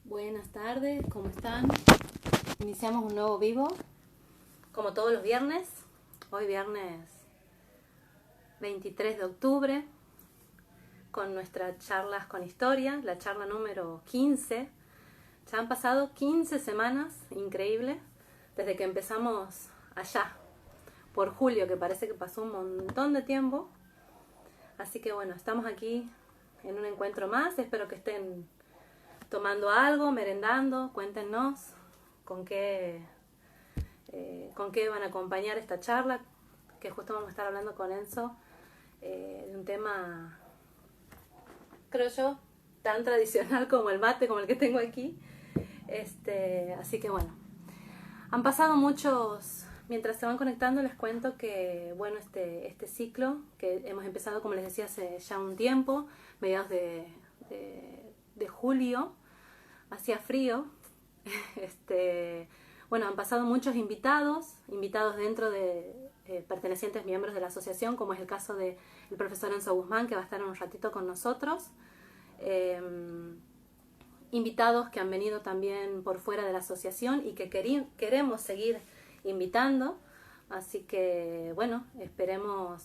Buenas tardes, ¿cómo están? Iniciamos un nuevo vivo, como todos los viernes. Hoy viernes 23 de octubre, con nuestras charlas con historia, la charla número 15. Ya han pasado 15 semanas, increíble, desde que empezamos allá, por julio, que parece que pasó un montón de tiempo. Así que bueno, estamos aquí en un encuentro más, espero que estén tomando algo, merendando. Cuéntenos con qué van a acompañar esta charla, que justo vamos a estar hablando con Enzo de un tema, creo yo, tan tradicional como el mate, como el que tengo aquí. Así que bueno, han pasado muchos. Mientras se van conectando les cuento que bueno, este ciclo que hemos empezado, como les decía, hace ya un tiempo, mediados de julio. Hacía frío. Bueno, han pasado muchos invitados dentro de pertenecientes miembros de la asociación, como es el caso del profesor Enzo Guzmán, que va a estar en un ratito con nosotros. Eh, Invitados que han venido también por fuera de la asociación y que queremos seguir invitando. Así que, bueno, esperemos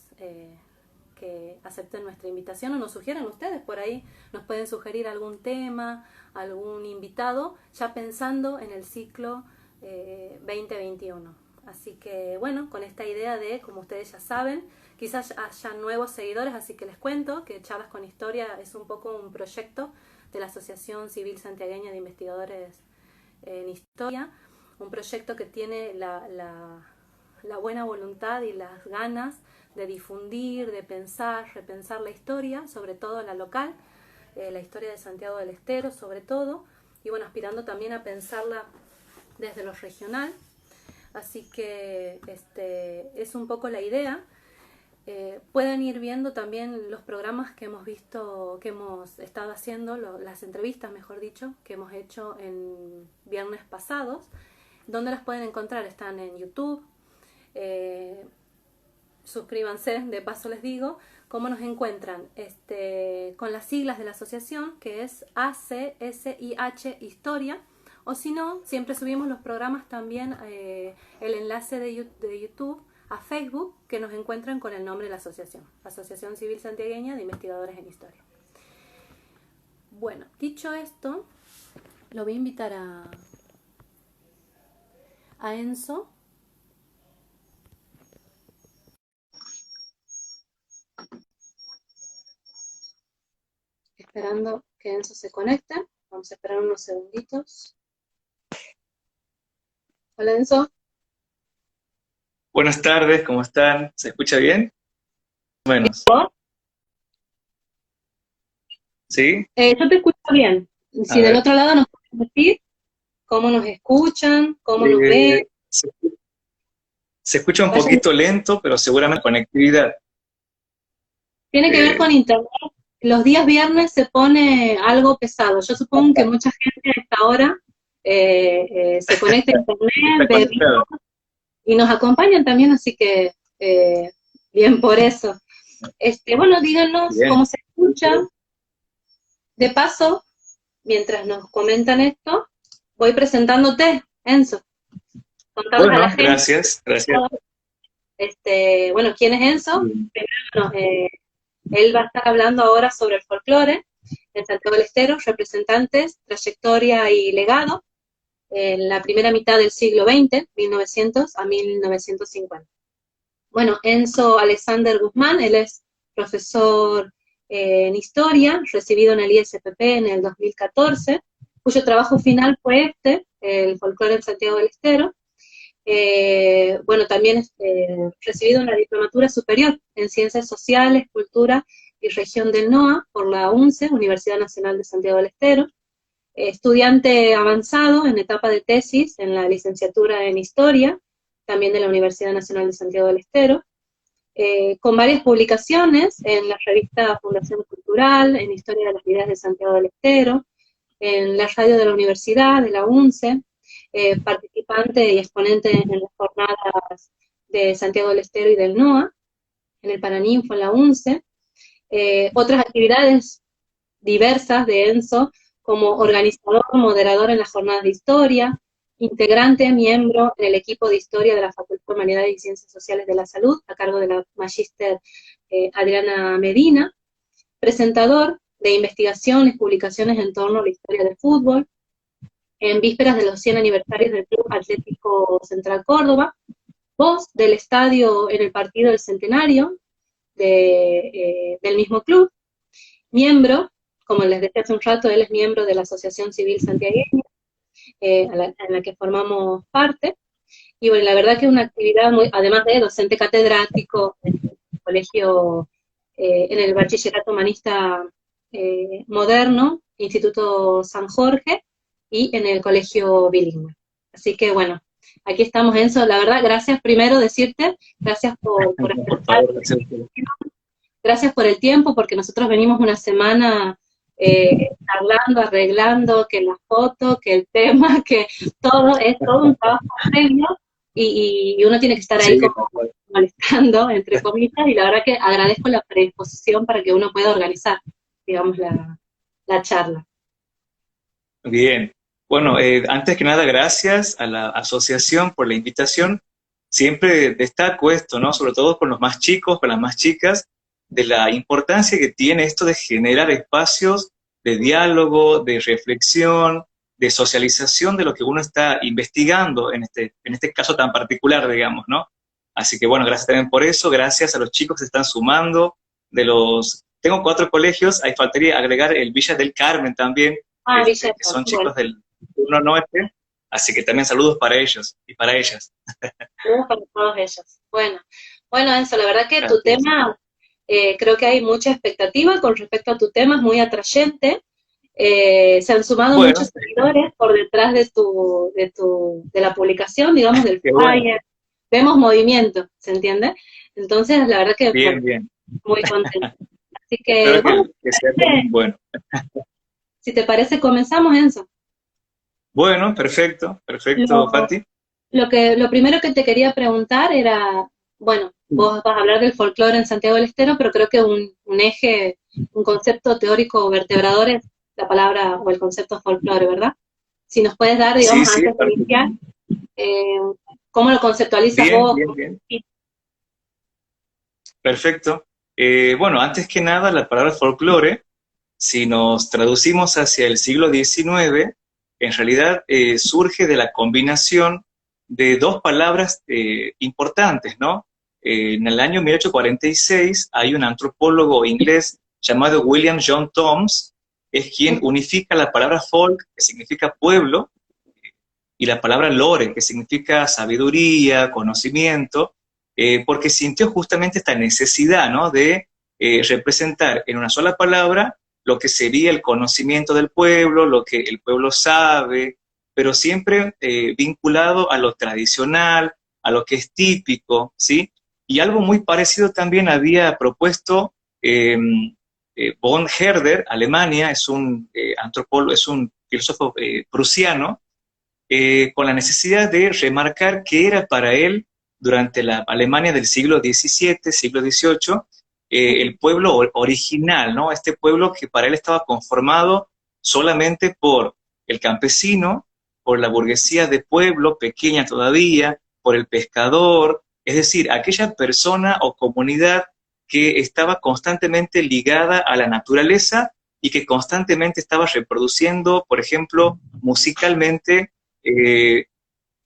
que acepten nuestra invitación o nos sugieran ustedes por ahí. Nos pueden sugerir algún tema, algún invitado, ya pensando en el ciclo 2021. Así que, bueno, con esta idea de, como ustedes ya saben, quizás haya nuevos seguidores, así que les cuento que Charlas con Historia es un poco un proyecto de la Asociación Civil Santiagueña de Investigadores en Historia, un proyecto que tiene la buena voluntad y las ganas de difundir, de pensar, repensar la historia, sobre todo la local, la historia de Santiago del Estero sobre todo, y bueno, aspirando también a pensarla desde lo regional. Así que es un poco la idea. Pueden ir viendo también los programas que hemos visto, que hemos estado haciendo, las entrevistas, mejor dicho, que hemos hecho en viernes pasados. ¿Dónde las pueden encontrar? Están en YouTube. Suscríbanse, de paso les digo. ¿Cómo nos encuentran? Con las siglas de la asociación, que es ACSIH Historia. O si no, siempre subimos los programas también, el enlace de YouTube a Facebook, que nos encuentran con el nombre de la asociación, Asociación Civil Santiagueña de Investigadores en Historia. Bueno, dicho esto, lo voy a invitar a Enzo. Esperando que Enzo se conecte. Vamos a esperar unos segunditos. Hola, Enzo. Buenas tardes, ¿cómo están? ¿Se escucha bien? Menos. ¿Sí? Yo te escucho bien. A Si del ver. otro lado nos pueden decir cómo nos escuchan, cómo nos ven, Eh, se, se escucha un vayan. poquito lento, pero seguramente la conectividad. Tiene que ver eh, con internet. Los días viernes se pone algo pesado. Yo supongo que mucha gente a esta hora se conecta a está internet, ve conectado. y nos acompañan también, así que bien por eso. Bueno, díganos Bien. cómo se escucha. De paso, mientras nos comentan esto, voy presentándote, Enzo. Contarles a la Bueno, gente. gracias, gracias. Bueno, ¿quién es Enzo? Primero, él va a estar hablando ahora sobre el folclore en Santiago del Estero, representantes, trayectoria y legado en la primera mitad del siglo XX, 1900 a 1950. Bueno, Enzo Alexander Guzmán, él es profesor en historia, recibido en el ISPP en el 2014, cuyo trabajo final fue el folclore en Santiago del Estero. Bueno, también recibido en la diplomatura superior en Ciencias Sociales, Cultura y Región del NOA por la UNCE, Universidad Nacional de Santiago del Estero. Estudiante avanzado en etapa de tesis en la licenciatura en Historia, también de la Universidad Nacional de Santiago del Estero, con varias publicaciones en la revista Fundación Cultural, en Historia de las Ideas de Santiago del Estero, en la radio de la Universidad, de la UNCE, participante y exponente en las jornadas de Santiago del Estero y del NOA, en el Paraninfo, en la UNCE. Otras actividades diversas de Enzo como organizador, moderador en las jornadas de historia, integrante, miembro en el equipo de historia de la Facultad de Humanidades y Ciencias Sociales de la Salud, a cargo de la magíster Adriana Medina, presentador de investigaciones, publicaciones en torno a la historia del fútbol, en vísperas de los 100 aniversarios del Club Atlético Central Córdoba, voz del estadio en el partido del centenario del mismo club, miembro, como les decía hace un rato, él es miembro de la Asociación Civil Santiagueña, en la que formamos parte, y bueno, la verdad que es una actividad muy, además de docente catedrático en el colegio, en el Bachillerato Humanista Moderno, Instituto San Jorge, y en el colegio bilingüe. Así que bueno, aquí estamos, Enzo. La verdad, gracias primero decirte, gracias por estar, gracias por el tiempo, porque nosotros venimos una semana hablando, arreglando, que la foto, que el tema, que todo, es todo un trabajo previo, y uno tiene que estar ahí como molestando, entre comillas, y la verdad que agradezco la predisposición para que uno pueda organizar, digamos, la charla. Bien. Bueno, antes que nada, gracias a la asociación por la invitación. Siempre destaco esto, ¿no? Sobre todo con los más chicos, con las más chicas, de la importancia que tiene esto de generar espacios de diálogo, de reflexión, de socialización de lo que uno está investigando en este caso tan particular, digamos, ¿no? Así que bueno, gracias también por eso, gracias a los chicos que se están sumando, tengo 4 colegios, ahí faltaría agregar el Villa del Carmen también, Villa, que son chicos del turno norte, así que también saludos para ellos y para ellas. Saludos para todos ellos. Bueno, Enzo, la verdad que Gracias. tu tema, creo que hay mucha expectativa con respecto a tu tema, es muy atrayente. Se han sumado muchos seguidores por detrás de la publicación, digamos, del flyer. Bueno. Vemos movimiento, ¿se entiende? Entonces, la verdad que bien. Muy contenta. Así que, bueno, que sea muy bueno. Si te parece, comenzamos, Enzo. Bueno, perfecto, Fati. Lo primero que te quería preguntar era, bueno, vos vas a hablar del folclore en Santiago del Estero, pero creo que un eje, un concepto teórico vertebrador es la palabra o el concepto folclore, ¿verdad? Si nos puedes dar, digamos, antes de iniciar, ¿cómo lo conceptualizas vos? Bien. Perfecto. Bueno, antes que nada, la palabra folclore, si nos traducimos hacia el siglo XIX, en realidad surge de la combinación de 2 palabras importantes, ¿no? En el año 1846 hay un antropólogo inglés llamado William John Thoms, es quien unifica la palabra folk, que significa pueblo, y la palabra lore, que significa sabiduría, conocimiento, porque sintió justamente esta necesidad, ¿no?, de representar en una sola palabra lo que sería el conocimiento del pueblo, lo que el pueblo sabe, pero siempre vinculado a lo tradicional, a lo que es típico, ¿sí? Y algo muy parecido también había propuesto von Herder, Alemania, es un antropólogo, es un filósofo prusiano, con la necesidad de remarcar que era para él, durante la Alemania del siglo XVII, siglo XVIII, el pueblo original, ¿no? Este pueblo que para él estaba conformado solamente por el campesino, por la burguesía de pueblo, pequeña todavía, por el pescador, es decir, aquella persona o comunidad que estaba constantemente ligada a la naturaleza y que constantemente estaba reproduciendo, por ejemplo, musicalmente,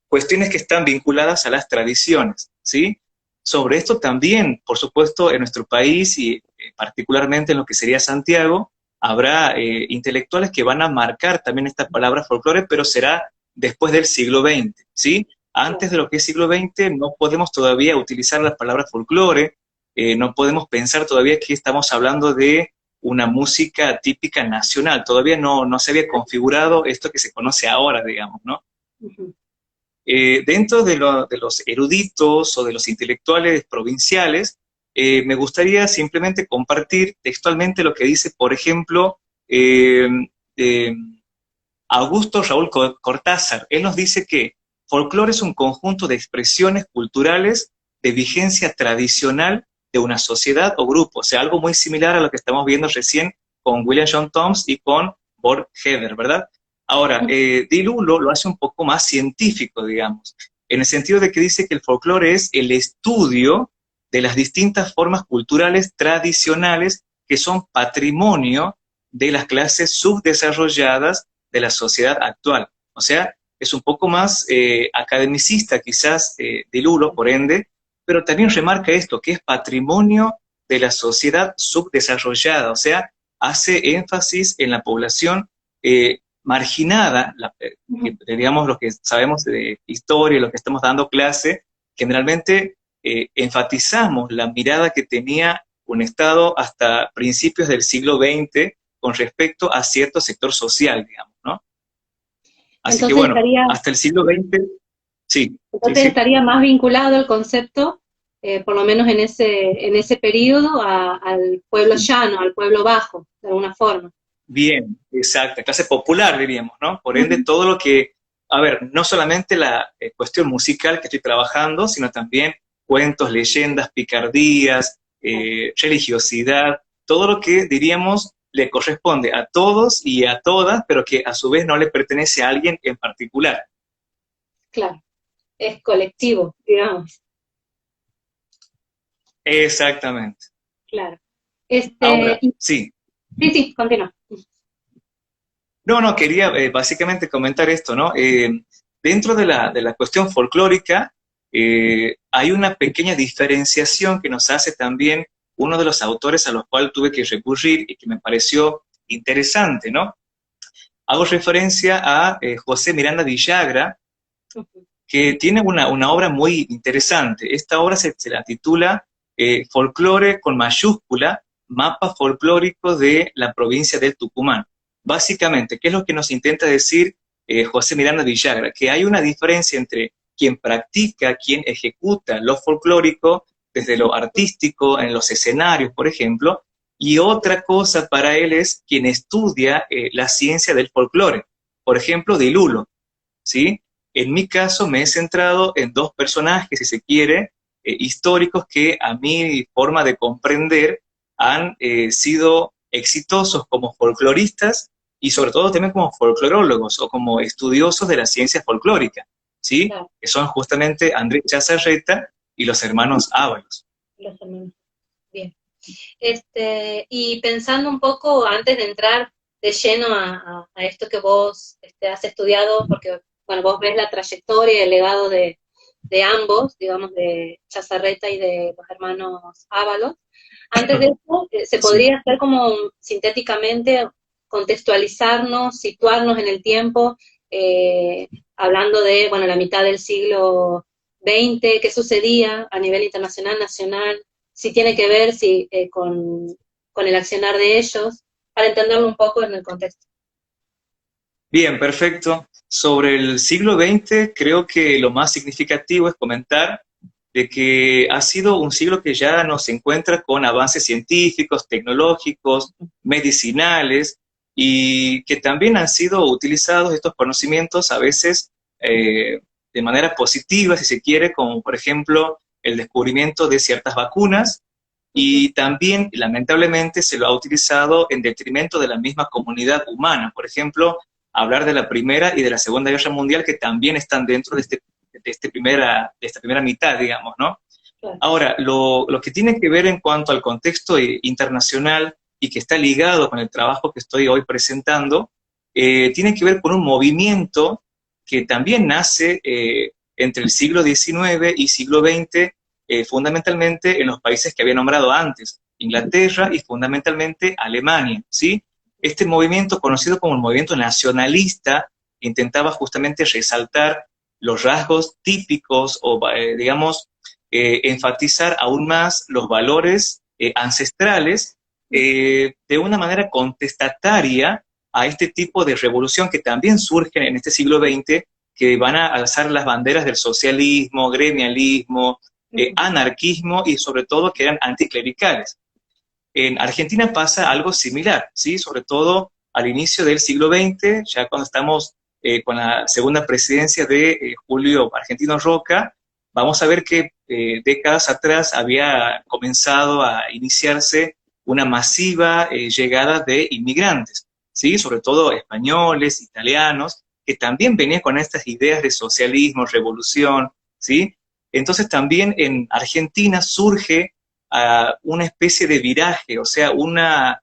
cuestiones que están vinculadas a las tradiciones, ¿sí? Sobre esto también, por supuesto, en nuestro país y particularmente en lo que sería Santiago, habrá intelectuales que van a marcar también esta palabra folclore, pero será después del siglo XX, ¿sí? Antes de lo que es siglo XX no podemos todavía utilizar la palabra folclore, no podemos pensar todavía que estamos hablando de una música típica nacional, todavía no se había configurado esto que se conoce ahora, digamos, ¿no? Uh-huh. Dentro de los eruditos o de los intelectuales provinciales, me gustaría simplemente compartir textualmente lo que dice, por ejemplo, Augusto Raúl Cortázar. Él nos dice que folclore es un conjunto de expresiones culturales de vigencia tradicional de una sociedad o grupo, o sea, algo muy similar a lo que estamos viendo recién con William John Thoms y con por Heder, ¿verdad? Ahora, Di Lulo lo hace un poco más científico, digamos, en el sentido de que dice que el folclore es el estudio de las distintas formas culturales tradicionales que son patrimonio de las clases subdesarrolladas de la sociedad actual. O sea, es un poco más academicista quizás Di Lulo, por ende, pero también remarca esto, que es patrimonio de la sociedad subdesarrollada, o sea, hace énfasis en la población marginada, digamos, lo que sabemos de historia, lo que estamos dando clase, generalmente enfatizamos la mirada que tenía un Estado hasta principios del siglo XX con respecto a cierto sector social, digamos, ¿no? Así que Entonces bueno, estaría, hasta el siglo XX, sí, sí, entonces sí. estaría más vinculado el concepto, por lo menos en ese periodo, al pueblo Sí. llano, al pueblo bajo, de alguna forma. Bien, exacto, clase popular diríamos, ¿no? Por ende, Ujú. todo lo que, a ver, no solamente la cuestión musical que estoy trabajando, sino también cuentos, leyendas, picardías, religiosidad, todo lo que diríamos le corresponde a todos y a todas, pero que a su vez no le pertenece a alguien en particular. Claro, es colectivo, digamos, Exactamente. claro. Ahora, sí. Sí, sí, continúa. No, no, quería básicamente comentar esto, ¿no? Dentro de la cuestión folclórica hay una pequeña diferenciación que nos hace también uno de los autores a los cuales tuve que recurrir y que me pareció interesante, ¿no? Hago referencia a José Miranda Villagra, que tiene una obra muy interesante. Esta obra se la titula Folclore con mayúscula, mapa folclórico de la provincia del Tucumán. Básicamente, ¿qué es lo que nos intenta decir José Miranda Villagra? Que hay una diferencia entre quien practica, quien ejecuta lo folclórico, desde lo artístico, en los escenarios, por ejemplo, y otra cosa para él es quien estudia la ciencia del folclore. Por ejemplo, de Lulo, ¿sí? En mi caso me he centrado en dos personajes, si se quiere, históricos que a mi forma de comprender han sido exitosos como folcloristas y sobre todo también como folclorólogos o como estudiosos de la ciencia folclórica, ¿sí? Claro, Que son justamente Andrés Chazarreta y los hermanos Ábalos. los hermanos. Bien. Y pensando un poco, antes de entrar de lleno a esto que vos has estudiado, porque bueno, vos ves la trayectoria y el legado de ambos, digamos, de Chazarreta y de los hermanos Ábalos. Antes de eso, se Sí. podría hacer como sintéticamente contextualizarnos, situarnos en el tiempo, hablando de, bueno, la mitad del siglo XX, qué sucedía a nivel internacional, nacional, si tiene que ver con el accionar de ellos, para entenderlo un poco en el contexto. Bien, perfecto. Sobre el siglo XX, creo que lo más significativo es comentar de que ha sido un siglo que ya nos encuentra con avances científicos, tecnológicos, medicinales, y que también han sido utilizados estos conocimientos a veces de manera positiva, si se quiere, como por ejemplo el descubrimiento de ciertas vacunas, y también, lamentablemente, se lo ha utilizado en detrimento de la misma comunidad humana. Por ejemplo, hablar de la Primera y de la Segunda Guerra Mundial, que también están dentro de esta primera mitad, digamos, ¿no? Claro. Ahora, lo que tiene que ver en cuanto al contexto internacional y que está ligado con el trabajo que estoy hoy presentando, tiene que ver con un movimiento que también nace entre el siglo XIX y siglo XX, fundamentalmente en los países que había nombrado antes, Inglaterra y fundamentalmente Alemania, ¿sí? Este movimiento, conocido como el movimiento nacionalista, intentaba justamente resaltar los rasgos típicos o, digamos, enfatizar aún más los valores ancestrales de una manera contestataria a este tipo de revolución que también surgen en este siglo XX, que van a alzar las banderas del socialismo, gremialismo, anarquismo y sobre todo que eran anticlericales. En Argentina pasa algo similar, ¿sí? Sobre todo al inicio del siglo XX, ya cuando estamos con la segunda presidencia de Julio Argentino Roca, vamos a ver que décadas atrás había comenzado a iniciarse una masiva llegada de inmigrantes. ¿sí? Sobre todo españoles, italianos, que también venían con estas ideas de socialismo, revolución, ¿sí? Entonces también en Argentina surge una especie de viraje, o sea, una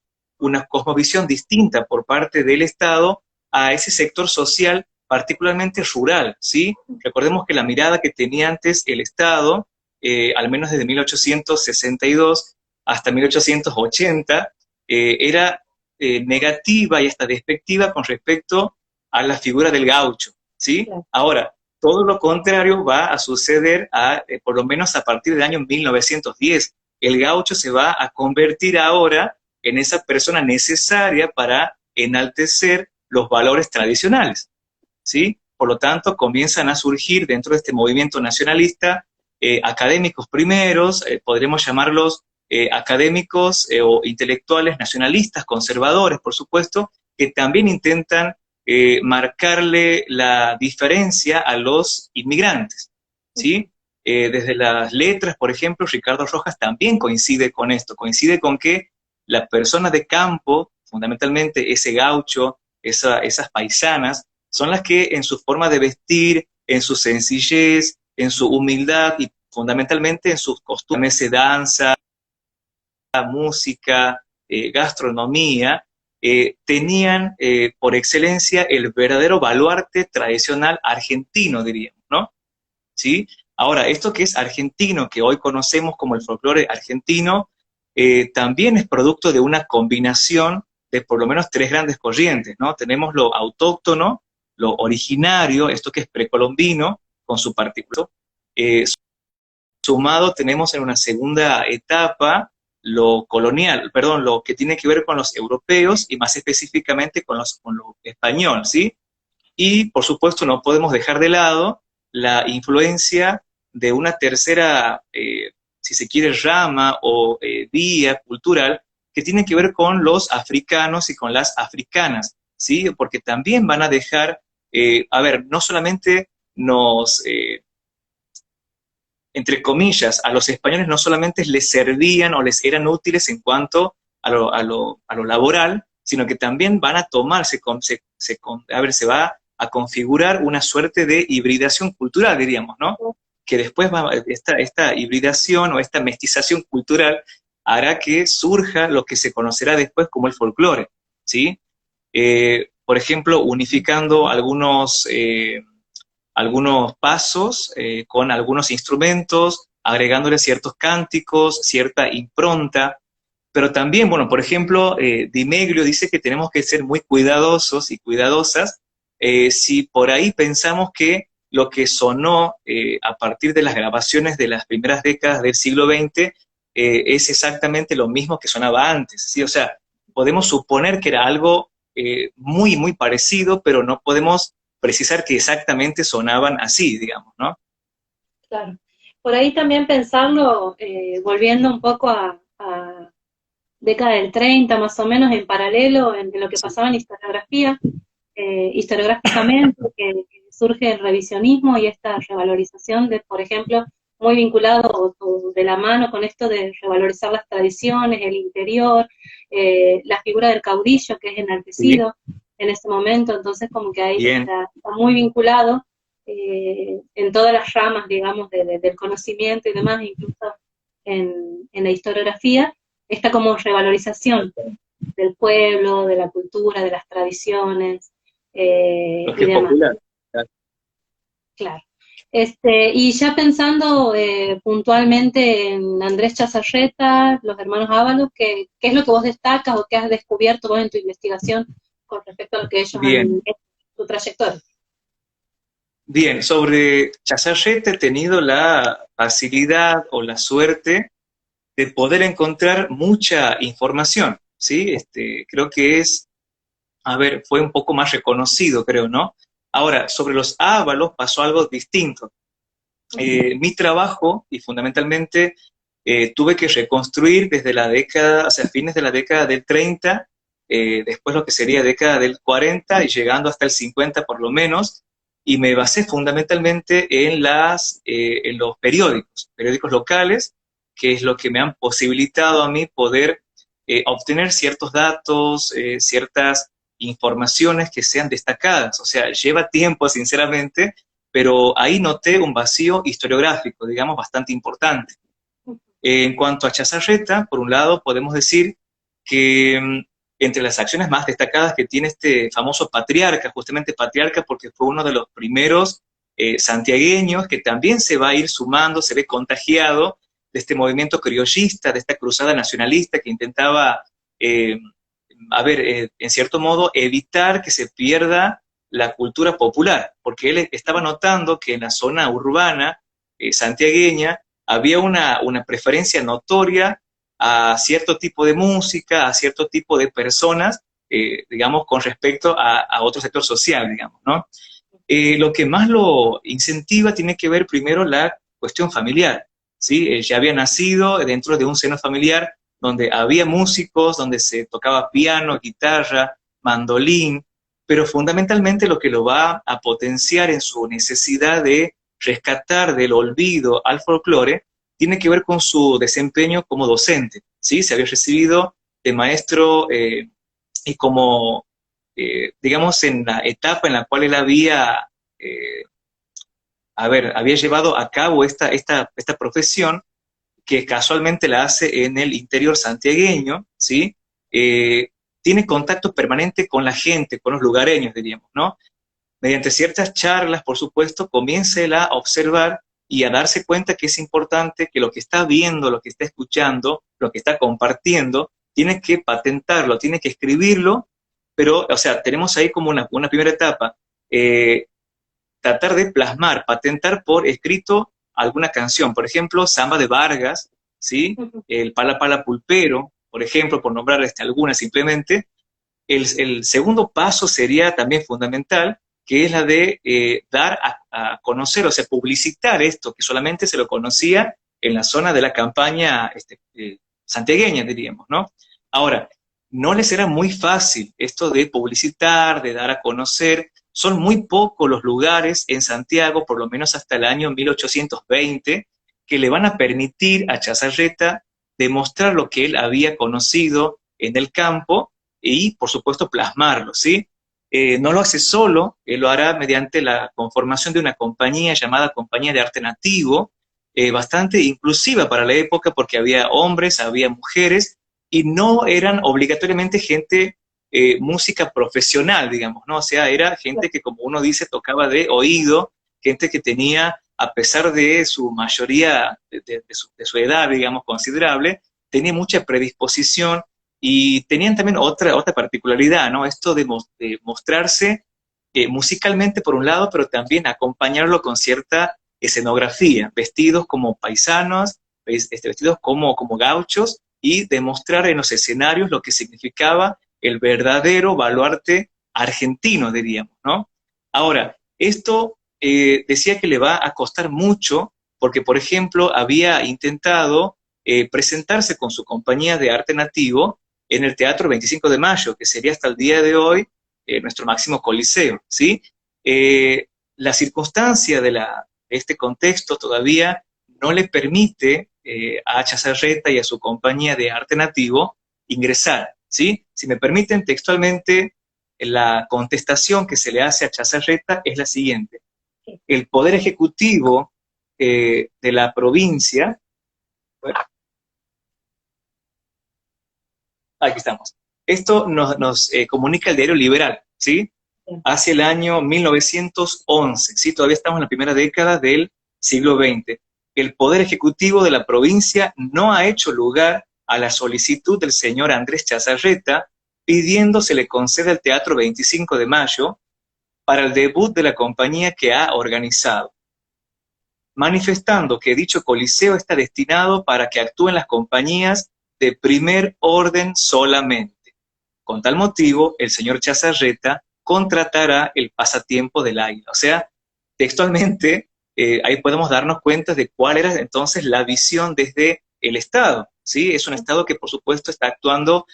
cosmovisión distinta por parte del Estado a ese sector social particularmente rural, ¿sí? Recordemos que la mirada que tenía antes el Estado, al menos desde 1862 hasta 1880, era negativa y hasta despectiva con respecto a la figura del gaucho, ¿sí? Claro. Ahora, todo lo contrario va a suceder por lo menos a partir del año 1910. El gaucho se va a convertir ahora en esa persona necesaria para enaltecer los valores tradicionales, ¿sí? Por lo tanto, comienzan a surgir dentro de este movimiento nacionalista académicos primeros, podremos llamarlos académicos o intelectuales nacionalistas, conservadores, por supuesto, que también intentan marcarle la diferencia a los inmigrantes, ¿sí? Desde las letras, por ejemplo, Ricardo Rojas también coincide con esto, coincide con que la persona de campo, fundamentalmente ese gaucho, esas paisanas, son las que en su forma de vestir, en su sencillez, en su humildad y fundamentalmente en sus costumbres de danza, música, gastronomía, tenían por excelencia el verdadero baluarte tradicional argentino, diríamos, ¿no? ¿Sí? Ahora, esto que es argentino, que hoy conocemos como el folclore argentino, también es producto de una combinación de por lo menos tres grandes corrientes, ¿no? Tenemos lo autóctono, lo originario, esto que es precolombino, con su particular. Sumado tenemos en una segunda etapa lo colonial, perdón, lo que tiene que ver con los europeos y más específicamente con lo español, ¿sí? Y, por supuesto, no podemos dejar de lado la influencia de una tercera, si se quiere, rama o vía cultural que tiene que ver con los africanos y con las africanas, ¿sí? Porque también van a dejar, a ver, no solamente nos, entre comillas, a los españoles no solamente les servían o les eran útiles en cuanto a lo laboral, sino que también van a tomar, se va a configurar una suerte de hibridación cultural, diríamos, ¿no? Que después esta hibridación o esta mestización cultural hará que surja lo que se conocerá después como el folclore, ¿sí? Por ejemplo, unificando algunos pasos con algunos instrumentos, agregándole ciertos cánticos, cierta impronta, pero también, bueno, por ejemplo, Di Meglio dice que tenemos que ser muy cuidadosos y cuidadosas si por ahí pensamos que lo que sonó a partir de las grabaciones de las primeras décadas del siglo XX es exactamente lo mismo que sonaba antes, ¿sí? O sea, podemos suponer que era algo muy, muy parecido, pero no podemos precisar que exactamente sonaban así, digamos, ¿no? Claro. Por ahí también pensarlo, volviendo un poco a década del 30, más o menos, en paralelo en lo que pasaba en historiografía, historiográficamente, que surge el revisionismo y esta revalorización de, por ejemplo, muy vinculado o de la mano con esto de revalorizar las tradiciones, el interior, la figura del caudillo que es enaltecido en ese momento, entonces como que ahí está muy vinculado en todas las ramas, digamos, del conocimiento y demás, incluso en la historiografía, esta como revalorización del pueblo, de la cultura, de las tradiciones y demás. Popular. Claro. Y ya pensando puntualmente en Andrés Chazarreta, los hermanos Ábalos, ¿qué es lo que vos destacas o qué has descubierto vos en tu investigación con respecto a lo que ellos han hecho en su trayectoria? Bien, sobre Chazarreta he tenido la facilidad o la suerte de poder encontrar mucha información, ¿sí? Creo que fue un poco más reconocido, creo, ¿no? Ahora, sobre los Ábalos pasó algo distinto. Mi trabajo, y fundamentalmente tuve que reconstruir desde la década, o sea, fines de la década del 30, después lo que sería década del 40 y llegando hasta el 50 por lo menos, y me basé fundamentalmente en los periódicos locales, que es lo que me han posibilitado a mí poder obtener ciertos datos, ciertas informaciones que sean destacadas. O sea, lleva tiempo, sinceramente, pero ahí noté un vacío historiográfico, digamos, bastante importante. En cuanto a Chazarreta, por un lado, podemos decir que entre las acciones más destacadas que tiene este famoso patriarca, justamente patriarca porque fue uno de los primeros santiagueños que también se va a ir sumando, se ve contagiado de este movimiento criollista, de esta cruzada nacionalista que intentaba, en cierto modo, evitar que se pierda la cultura popular, porque él estaba notando que en la zona urbana santiagueña había una preferencia notoria a cierto tipo de música, a cierto tipo de personas, digamos, con respecto a otro sector social, digamos, ¿no? Lo que más lo incentiva tiene que ver primero la cuestión familiar, ¿sí? Él ya había nacido dentro de un seno familiar donde había músicos, donde se tocaba piano, guitarra, mandolín, pero fundamentalmente lo que lo va a potenciar en su necesidad de rescatar del olvido al folclore tiene que ver con su desempeño como docente, ¿sí? Se había recibido de maestro y como, digamos, en la etapa en la cual él había, había llevado a cabo esta profesión, que casualmente la hace en el interior santiagueño, ¿sí? Tiene contacto permanente con la gente, con los lugareños, diríamos, ¿no? Mediante ciertas charlas, por supuesto, comienza él a observar y a darse cuenta que es importante que lo que está viendo, lo que está escuchando, lo que está compartiendo, tiene que patentarlo, tiene que escribirlo, pero, o sea, tenemos ahí como una primera etapa, tratar de plasmar, patentar por escrito alguna canción, por ejemplo, Samba de Vargas, ¿sí? El Pala Pala Pulpero, por ejemplo, por nombrar algunas simplemente. El segundo paso sería también fundamental, que es la de dar a conocer, o sea, publicitar esto, que solamente se lo conocía en la zona de la campaña santiagueña, diríamos, ¿no? Ahora, no les era muy fácil esto de publicitar, de dar a conocer. Son muy pocos los lugares en Santiago, por lo menos hasta el año 1820, que le van a permitir a Chazarreta demostrar lo que él había conocido en el campo y, por supuesto, plasmarlo, ¿sí? No lo hace solo, él lo hará mediante la conformación de una compañía llamada Compañía de Arte Nativo, bastante inclusiva para la época porque había hombres, había mujeres, y no eran obligatoriamente gente música profesional, digamos, ¿no? O sea, era gente que, como uno dice, tocaba de oído, gente que tenía, a pesar de su mayoría, de su edad, digamos, considerable, tenía mucha predisposición y tenían también otra particularidad, ¿no? Esto de mostrarse musicalmente por un lado, pero también acompañarlo con cierta escenografía, vestidos como paisanos, vestidos como gauchos, y demostrar en los escenarios lo que significaba el verdadero baluarte argentino, diríamos, ¿no? Ahora, esto decía que le va a costar mucho, porque, por ejemplo, había intentado presentarse con su compañía de arte nativo en el Teatro 25 de Mayo, que sería hasta el día de hoy nuestro máximo coliseo, ¿sí? La circunstancia de este contexto todavía no le permite a Chazarreta y a su compañía de arte nativo ingresar, ¿sí? Si me permiten textualmente, la contestación que se le hace a Chazarreta es la siguiente. El Poder Ejecutivo de la provincia, bueno, aquí estamos. Esto nos comunica el diario Liberal, ¿sí? Hacia el año 1911, ¿sí? Todavía estamos en la primera década del siglo XX. El Poder Ejecutivo de la provincia no ha hecho lugar a la solicitud del señor Andrés Chazarreta pidiendo se le conceda el Teatro 25 de Mayo para el debut de la compañía que ha organizado, manifestando que dicho coliseo está destinado para que actúen las compañías de primer orden solamente. Con tal motivo, el señor Chazarreta contratará el pasatiempo del águila. O sea, textualmente, ahí podemos darnos cuenta de cuál era entonces la visión desde el Estado, ¿sí? Es un Estado que, por supuesto, está actuando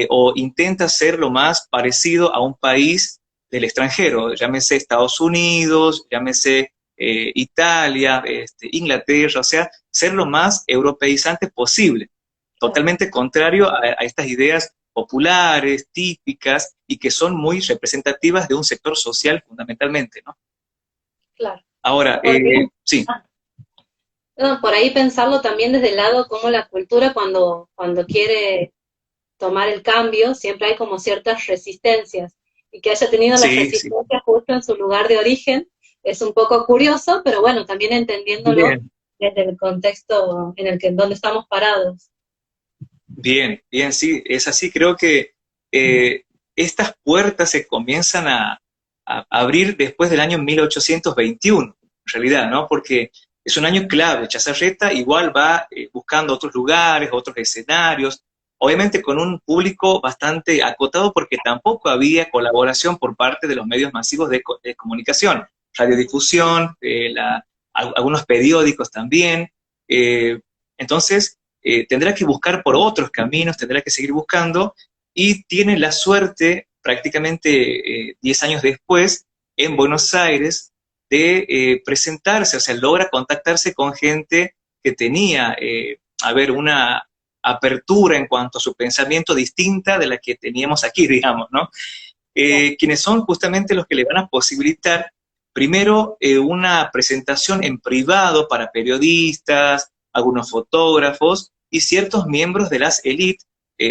o intenta ser lo más parecido a un país del extranjero, llámese Estados Unidos, llámese Italia, Inglaterra, o sea, ser lo más europeizante posible, totalmente contrario a estas ideas populares, típicas, y que son muy representativas de un sector social fundamentalmente, ¿no? Claro. Ahora, sí. No, por ahí pensarlo también desde el lado como la cultura cuando quiere tomar el cambio, siempre hay como ciertas resistencias, y que haya tenido las Sí, sí. resistencias justo en su lugar de origen es un poco curioso, pero bueno, también entendiéndolo Bien, desde el contexto donde estamos parados. bien, bien, sí, es así. Creo que estas puertas se comienzan a abrir después del año 1821, en realidad, ¿no? Porque es un año clave. Chazarreta igual va buscando otros lugares, otros escenarios, obviamente con un público bastante acotado porque tampoco había colaboración por parte de los medios masivos de comunicación, radiodifusión, algunos periódicos también. eh, entonces, tendrá que buscar por otros caminos, tendrá que seguir buscando, y tiene la suerte, prácticamente 10 años después, en Buenos Aires, de presentarse, o sea, logra contactarse con gente que tenía, una apertura en cuanto a su pensamiento distinta de la que teníamos aquí, digamos, ¿no? Quienes son justamente los que le van a posibilitar, primero, una presentación en privado para periodistas, algunos fotógrafos y ciertos miembros de las élites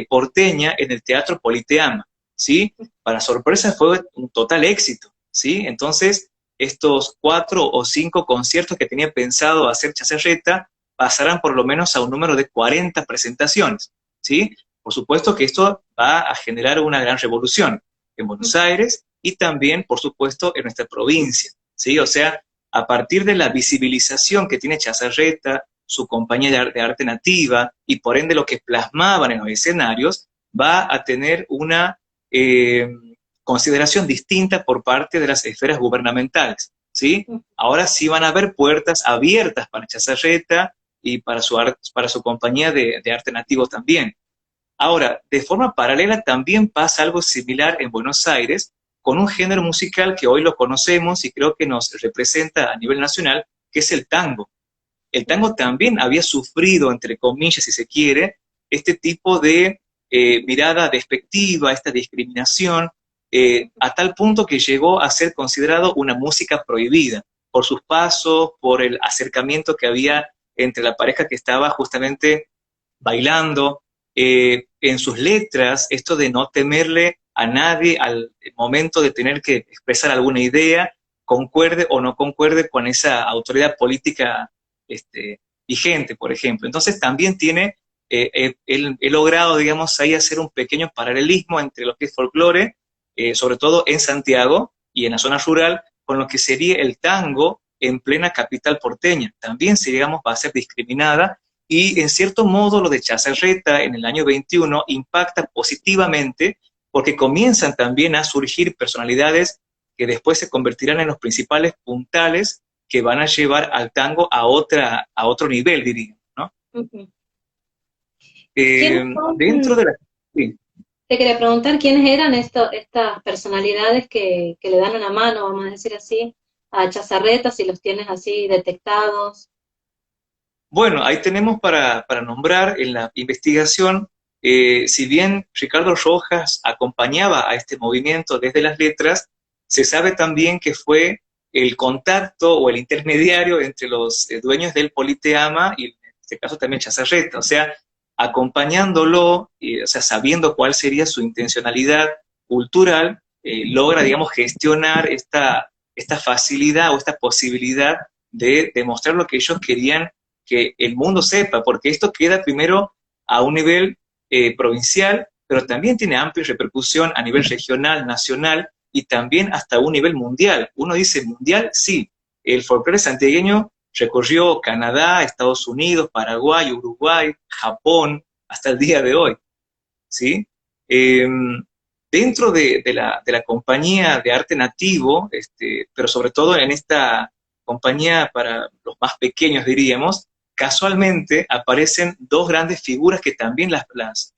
porteña en el Teatro Politeama, ¿sí? Para sorpresa fue un total éxito, ¿sí? Entonces, estos 4 o 5 conciertos que tenía pensado hacer Chazarreta pasarán por lo menos a un número de 40 presentaciones, ¿sí? Por supuesto que esto va a generar una gran revolución en Buenos Aires y también, por supuesto, en nuestra provincia, ¿sí? O sea, a partir de la visibilización que tiene Chazarreta, su compañía de arte nativa y por ende lo que plasmaban en los escenarios, va a tener una consideración distinta por parte de las esferas gubernamentales, ¿sí? Ahora sí van a haber puertas abiertas para Chazarreta y para su compañía de arte nativo también. Ahora, de forma paralela también pasa algo similar en Buenos Aires, con un género musical que hoy lo conocemos y creo que nos representa a nivel nacional, que es el tango. El tango también había sufrido, entre comillas, si se quiere, este tipo de mirada despectiva, esta discriminación, a tal punto que llegó a ser considerado una música prohibida, por sus pasos, por el acercamiento que había entre la pareja que estaba justamente bailando, en sus letras, esto de no temerle a nadie al momento de tener que expresar alguna idea, concuerde o no concuerde con esa autoridad política vigente, por ejemplo. Entonces también tiene, he logrado, digamos, ahí hacer un pequeño paralelismo entre lo que es folclore, sobre todo en Santiago y en la zona rural, con lo que sería el tango en plena capital porteña. También, si digamos, va a ser discriminada y en cierto modo lo de Chazarreta en el año 21 impacta positivamente porque comienzan también a surgir personalidades que después se convertirán en los principales puntales que van a llevar al tango a otro nivel, diría, ¿no? Uh-huh. Dentro de la... Sí. Te quería preguntar quiénes eran estas personalidades que le dan una mano, vamos a decir así, a Chazarreta, si los tienes así detectados. Bueno, ahí tenemos para nombrar en la investigación, si bien Ricardo Rojas acompañaba a este movimiento desde las letras, se sabe también que fue el contacto o el intermediario entre los dueños del Politeama y en este caso también Chazarreta, o sea, acompañándolo, o sea, sabiendo cuál sería su intencionalidad cultural, logra, digamos, gestionar esta facilidad o esta posibilidad de demostrar lo que ellos querían que el mundo sepa, porque esto queda primero a un nivel provincial, pero también tiene amplia repercusión a nivel regional, nacional y también hasta un nivel mundial. Uno dice mundial, sí, el folclore santiagueño recorrió Canadá, Estados Unidos, Paraguay, Uruguay, Japón, hasta el día de hoy, ¿sí? Dentro de la compañía de arte nativo, pero sobre todo en esta compañía para los más pequeños, diríamos, casualmente aparecen dos grandes figuras que también las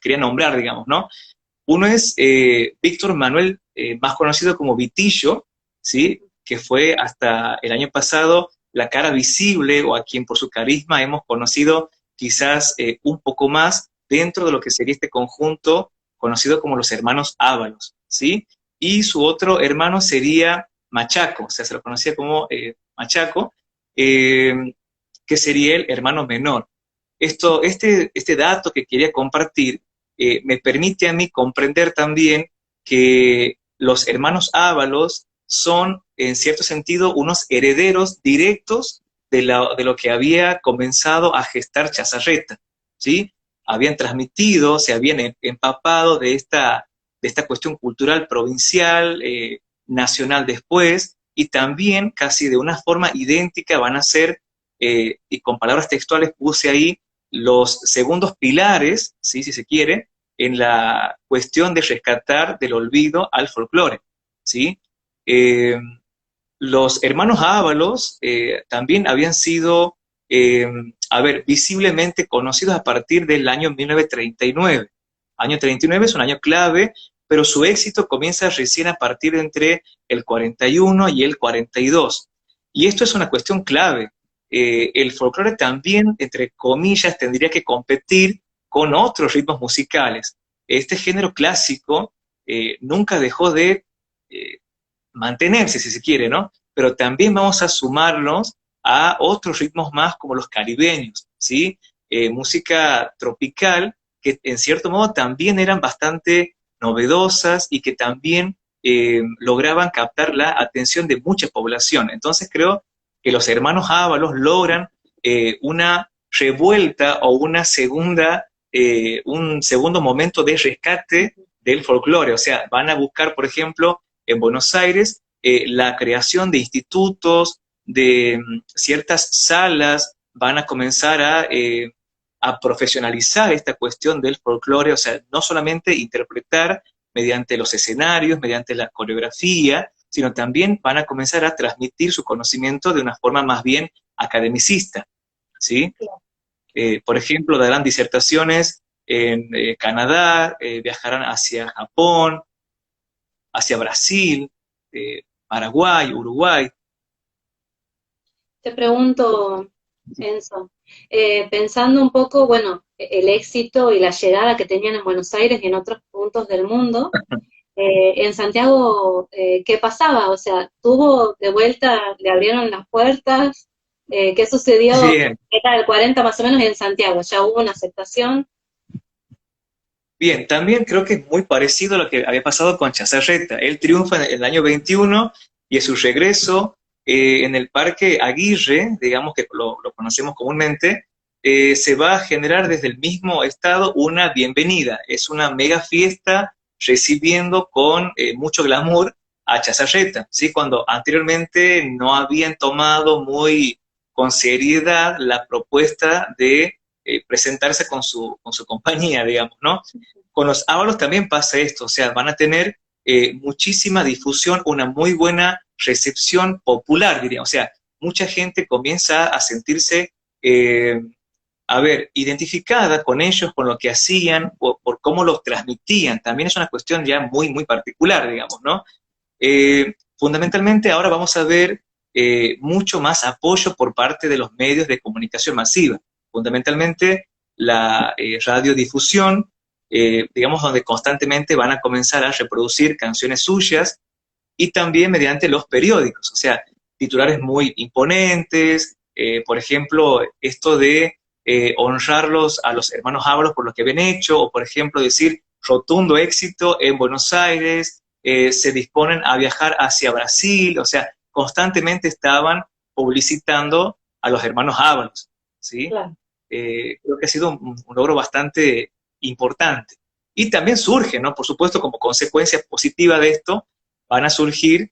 quería nombrar, digamos, ¿no? Uno es Víctor Manuel, más conocido como Vitillo, ¿sí? Que fue hasta el año pasado la cara visible o a quien por su carisma hemos conocido quizás un poco más dentro de lo que sería este conjunto conocido como los hermanos Ábalos, ¿sí? Y su otro hermano sería Machaco, o sea, se lo conocía como Machaco, que sería el hermano menor. Este dato que quería compartir me permite a mí comprender también que los hermanos Ábalos son, en cierto sentido, unos herederos directos de lo que había comenzado a gestar Chazarreta, ¿sí? Habían transmitido, se habían empapado de esta cuestión cultural provincial, nacional después, y también casi de una forma idéntica van a ser, y con palabras textuales puse ahí, los segundos pilares, ¿sí? Si se quiere, en la cuestión de rescatar del olvido al folclore, ¿sí? Eh, los hermanos Ábalos también habían sido, visiblemente conocidos a partir del año 1939. Año 39 es un año clave, pero su éxito comienza recién a partir de entre el 41 y el 42. Y esto es una cuestión clave. El folclore también, entre comillas, tendría que competir con otros ritmos musicales. Este género clásico nunca dejó de mantenerse, si se quiere, ¿no? Pero también vamos a sumarnos a otros ritmos más como los caribeños, ¿sí? Música tropical, que en cierto modo también eran bastante novedosas y que también lograban captar la atención de mucha población. Entonces creo que los hermanos Ábalos logran una revuelta o un segundo momento de rescate del folclore. O sea, van a buscar, por ejemplo, en Buenos Aires, la creación de institutos, de ciertas salas, van a comenzar a profesionalizar esta cuestión del folclore, o sea, no solamente interpretar mediante los escenarios, mediante la coreografía, sino también van a comenzar a transmitir su conocimiento de una forma más bien academicista, ¿sí? Por ejemplo, darán disertaciones en Canadá, viajarán hacia Japón, hacia Brasil, Paraguay, Uruguay. Te pregunto, Enzo, pensando un poco, bueno, el éxito y la llegada que tenían en Buenos Aires y en otros puntos del mundo, en Santiago, ¿qué pasaba? O sea, ¿tuvo de vuelta, le abrieron las puertas? ¿Qué sucedió? Bien, Era del 40 más o menos en Santiago, ¿ya hubo una aceptación? bien, también creo que es muy parecido a lo que había pasado con Chazarreta. Él triunfa en el año 21 y a su regreso en el Parque Aguirre, digamos que lo conocemos comúnmente, se va a generar desde el mismo estado una bienvenida. Es una mega fiesta recibiendo con mucho glamour a Chazarreta, ¿sí? Cuando anteriormente no habían tomado muy con seriedad la propuesta de presentarse con su compañía, digamos, ¿no? Con los Ábalos también pasa esto, o sea, van a tener muchísima difusión, una muy buena recepción popular, diría, o sea, mucha gente comienza a sentirse, identificada con ellos, con lo que hacían, por cómo los transmitían, también es una cuestión ya muy, muy particular, digamos, ¿no? Fundamentalmente ahora vamos a ver mucho más apoyo por parte de los medios de comunicación masiva, fundamentalmente la radiodifusión, digamos, donde constantemente van a comenzar a reproducir canciones suyas y también mediante los periódicos, o sea, titulares muy imponentes, por ejemplo, esto de honrarlos a los hermanos Ábalos por lo que habían hecho, o por ejemplo decir rotundo éxito en Buenos Aires, se disponen a viajar hacia Brasil, o sea, constantemente estaban publicitando a los hermanos Ábalos, ¿sí? Claro. Creo que ha sido un logro bastante importante. Y también surge, ¿no? Por supuesto, como consecuencia positiva de esto, van a surgir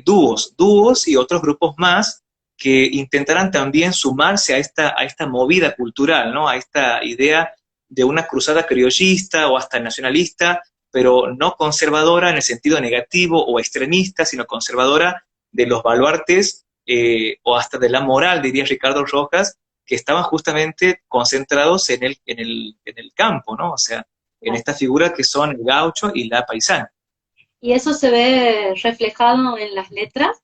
dúos y otros grupos más que intentarán también sumarse a esta movida cultural, ¿no? A esta idea de una cruzada criollista o hasta nacionalista, pero no conservadora en el sentido negativo o extremista, sino conservadora de los baluartes o hasta de la moral, diría Ricardo Rojas, que estaban justamente concentrados en el campo, ¿no? O sea, en estas figuras que son el gaucho y la paisana. ¿Y eso se ve reflejado en las letras?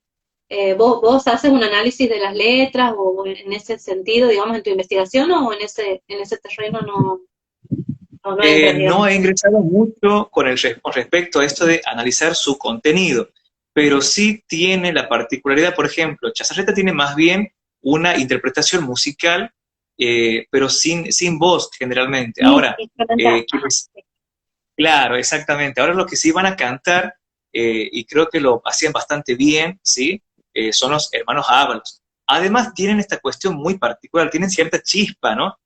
¿Vos haces un análisis de las letras o en ese sentido, digamos, en tu investigación o en ese terreno no? ¿O no entras, No digamos? he ingresado mucho con respecto a esto de analizar su contenido, pero sí tiene la particularidad, por ejemplo, Chazarreta tiene más bien una interpretación musical, pero sin voz generalmente. Sí, Ahora, instrumental. Ajá. quienes, claro, exactamente, ahora lo que sí van a cantar, y creo que lo hacían bastante bien, ¿sí? Son los hermanos Ábalos. Además tienen esta cuestión muy particular, tienen cierta chispa, ¿no?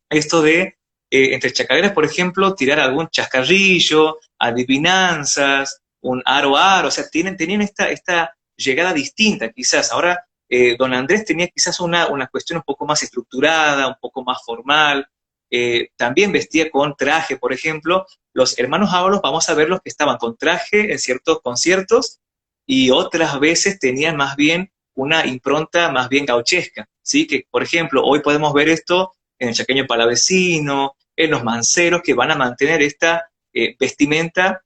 Esto de, entre chacareras, por ejemplo, tirar algún chascarrillo, adivinanzas, un aro aro, o sea, tenían esta llegada distinta quizás. Ahora, don Andrés tenía quizás una cuestión un poco más estructurada, un poco más formal, también vestía con traje, por ejemplo. Los hermanos Ábalos, vamos a ver los que estaban con traje en ciertos conciertos y otras veces tenían más bien una impronta más bien gauchesca, ¿sí? Que, por ejemplo, hoy podemos ver esto en el chaqueño palavecino, en los manceros, que van a mantener esta vestimenta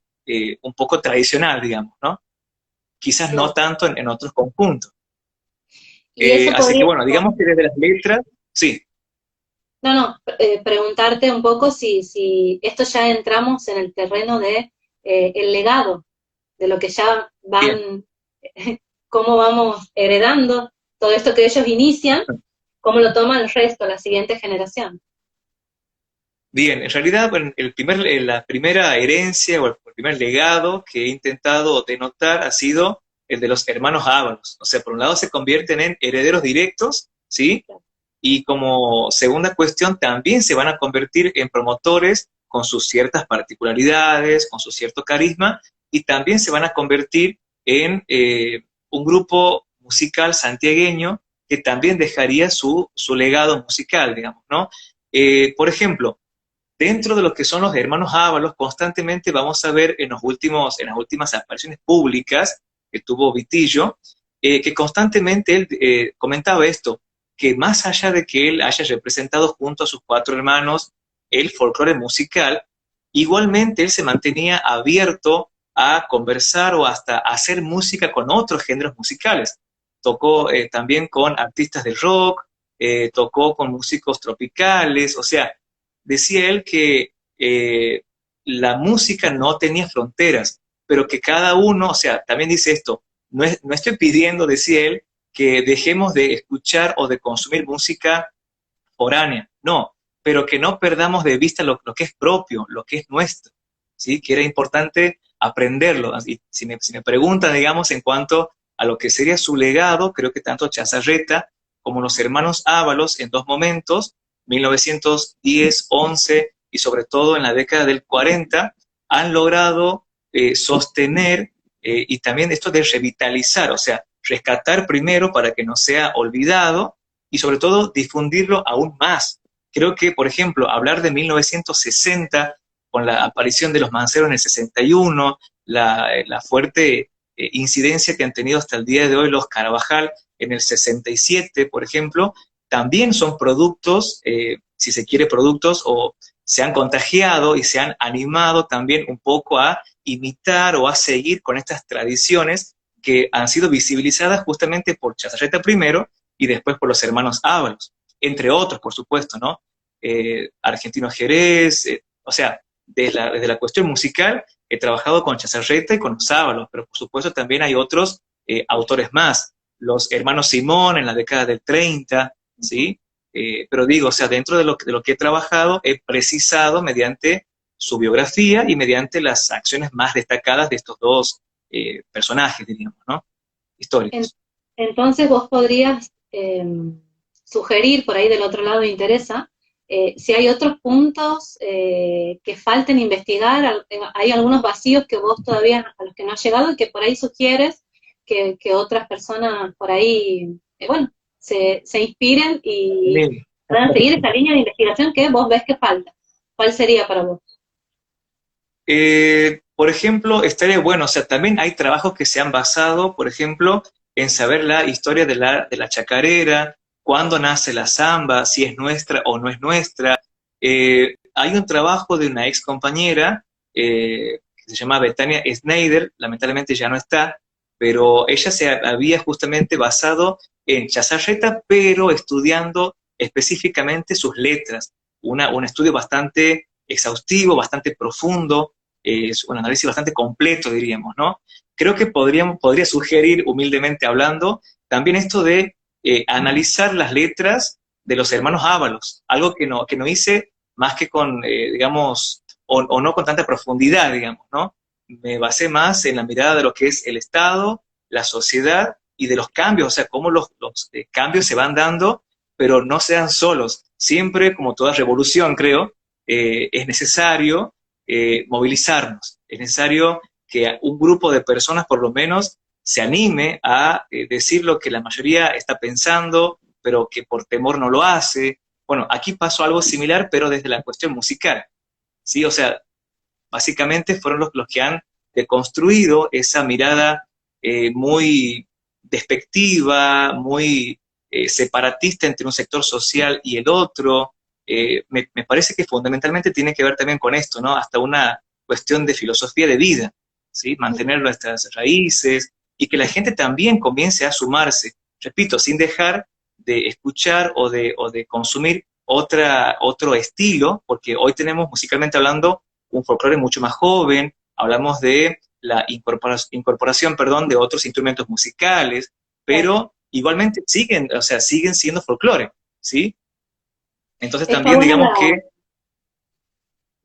un poco tradicional, digamos, ¿no? Quizás no Claro. tanto en otros conjuntos. Y eso Así que podría, bueno, digamos que desde las letras, sí, no, no, preguntarte un poco si esto ya entramos en el terreno de el legado, de lo que ya bien. van, cómo vamos heredando todo esto que ellos inician, cómo lo toma el resto, la siguiente generación. Bien, en realidad, bueno, la primera herencia o el primer legado que he intentado denotar ha sido el de los hermanos Ábalos. O sea, por un lado se convierten en herederos directos, ¿sí? Y como segunda cuestión, también se van a convertir en promotores con sus ciertas particularidades, con su cierto carisma, y también se van a convertir en un grupo musical santiagueño que también dejaría su legado musical, digamos, ¿no? Por ejemplo, dentro de lo que son los hermanos Ábalos, constantemente vamos a ver en las últimas apariciones públicas que tuvo Vitillo, que constantemente él comentaba esto, que más allá de que él haya representado junto a sus cuatro hermanos el folclore musical, igualmente él se mantenía abierto a conversar o hasta a hacer música con otros géneros musicales. Tocó también con artistas del rock, tocó con músicos tropicales, o sea, decía él que la música no tenía fronteras, pero que cada uno, o sea, también dice esto, no estoy pidiendo, decía él, que dejemos de escuchar o de consumir música foránea, no, pero que no perdamos de vista lo que es propio, lo que es nuestro, ¿sí? Que era importante aprenderlo. Y si me preguntan, digamos, en cuanto a lo que sería su legado, creo que tanto Chazarreta como los hermanos Ábalos en dos momentos, 1910, 11 y sobre todo en la década del 40, han logrado sostener y también esto de revitalizar, o sea, rescatar primero para que no sea olvidado y sobre todo difundirlo aún más. Creo que, por ejemplo, hablar de 1960 con la aparición de los Manceros en el 61, la fuerte incidencia que han tenido hasta el día de hoy los Carabajal en el 67, por ejemplo, también son productos, si se quiere, productos o se han contagiado y se han animado también un poco a imitar o a seguir con estas tradiciones que han sido visibilizadas justamente por Chazarreta primero y después por los hermanos Ábalos, entre otros, por supuesto, ¿no? Argentino Jerez, o sea, desde la cuestión musical he trabajado con Chazarreta y con los Ábalos, pero por supuesto también hay otros autores más, los hermanos Simón en la década del 30, ¿sí? Pero digo, o sea, dentro de lo que he trabajado, he precisado mediante su biografía y mediante las acciones más destacadas de estos dos personajes, diríamos, ¿no? En- Históricos. entonces vos podrías sugerir, por ahí del otro lado interesa, si hay otros puntos que falten investigar, hay algunos vacíos que vos todavía a los que no has llegado y que por ahí sugieres que otras personas por ahí, bueno, se inspiren y Bien. puedan seguir esa línea de investigación que vos ves que falta. ¿Cuál sería para vos? Por ejemplo, estaría bueno, o sea, también hay trabajos que se han basado, por ejemplo, en saber la historia de la chacarera, cuándo nace la samba, si es nuestra o no es nuestra. Hay un trabajo de una ex compañera que se llama Betania Schneider, lamentablemente ya no está, pero ella se había justamente basado en Chazarreta, pero estudiando específicamente sus letras. Un estudio bastante exhaustivo, bastante profundo, es un análisis bastante completo, diríamos, ¿no? Creo que podría sugerir, humildemente hablando, también esto de analizar las letras de los hermanos Ábalos, algo que no hice más que con, digamos, o no con tanta profundidad, digamos, ¿no? Me basé más en la mirada de lo que es el Estado, la sociedad y de los cambios, o sea, cómo los cambios se van dando, pero no sean solos. Siempre, como toda revolución, creo, es necesario movilizarnos, es necesario que un grupo de personas, por lo menos, se anime a decir lo que la mayoría está pensando, pero que por temor no lo hace. Bueno, aquí pasó algo similar, pero desde la cuestión musical, ¿sí? O sea, básicamente fueron los que han deconstruido esa mirada muy despectiva, muy separatista entre un sector social y el otro. Me parece que fundamentalmente tiene que ver también con esto, ¿no? Hasta una cuestión de filosofía de vida, ¿sí? Mantener nuestras raíces y que la gente también comience a sumarse, repito, sin dejar de escuchar o de consumir otro estilo, porque hoy tenemos musicalmente hablando un folclore mucho más joven, hablamos de la incorporación, perdón, de otros instrumentos musicales, pero igualmente o sea, siguen siendo folclore, ¿sí? Entonces Está también buena digamos que...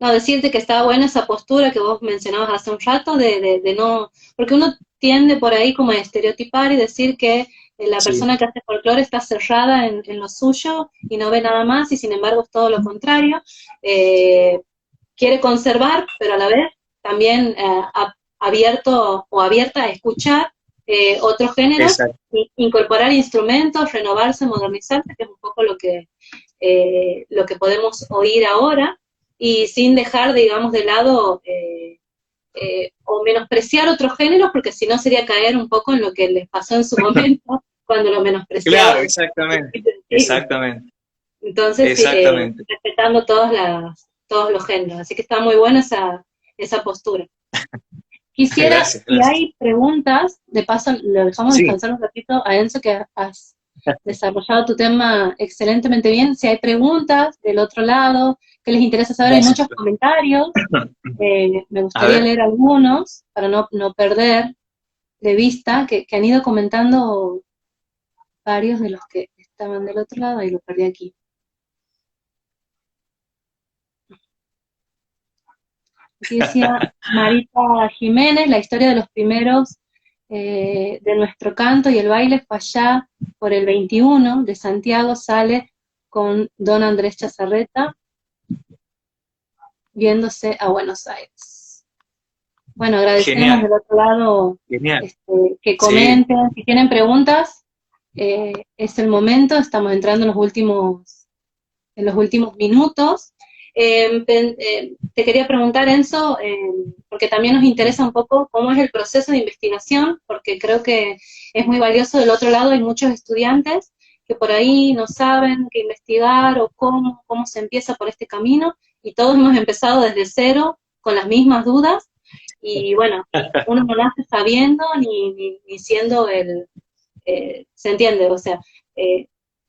No, decirte que estaba buena esa postura que vos mencionabas hace un rato de no, porque uno tiende por ahí como a estereotipar y decir que la Sí, persona que hace folclore está cerrada en lo suyo y no ve nada más, y sin embargo es todo lo contrario. Eh, Quiere conservar, pero a la vez también abierto o abierta a escuchar otros géneros, exacto. incorporar instrumentos, renovarse, modernizarse, que es un poco lo que podemos oír ahora, y sin dejar, digamos, de lado o menospreciar otros géneros, porque si no sería caer un poco en lo que les pasó en su momento, cuando lo Claro, menospreciaban. exactamente, Sí. exactamente, Entonces, sí, exactamente. respetando todos los géneros. Así que está muy buena esa postura. Quisiera, Gracias, si gracias. hay preguntas, de paso le dejamos Sí, descansar un ratito a Enzo, que has desarrollado tu tema excelentemente bien. Si hay preguntas del otro lado, que les interesa saber, hay gracias. muchos comentarios. Me A gustaría ver, leer algunos para no perder de vista, que han ido comentando varios de los que estaban del otro lado y lo perdí aquí. Aquí decía Marita Jiménez, la historia de los primeros de nuestro canto y el baile fue allá por el 21 de Santiago, sale con don Andrés Chazarreta, viéndose a Buenos Aires. Bueno, agradecemos genial, del otro lado genial. que Sí, comenten, si tienen preguntas, es el momento, estamos entrando en los últimos minutos. Te quería preguntar, Enzo, porque también nos interesa un poco cómo es el proceso de investigación, porque creo que es muy valioso. Del otro lado hay muchos estudiantes que por ahí no saben qué investigar o cómo se empieza por este camino, y todos hemos empezado desde cero con las mismas dudas, y bueno, uno no nace sabiendo ni siendo se entiende, o sea,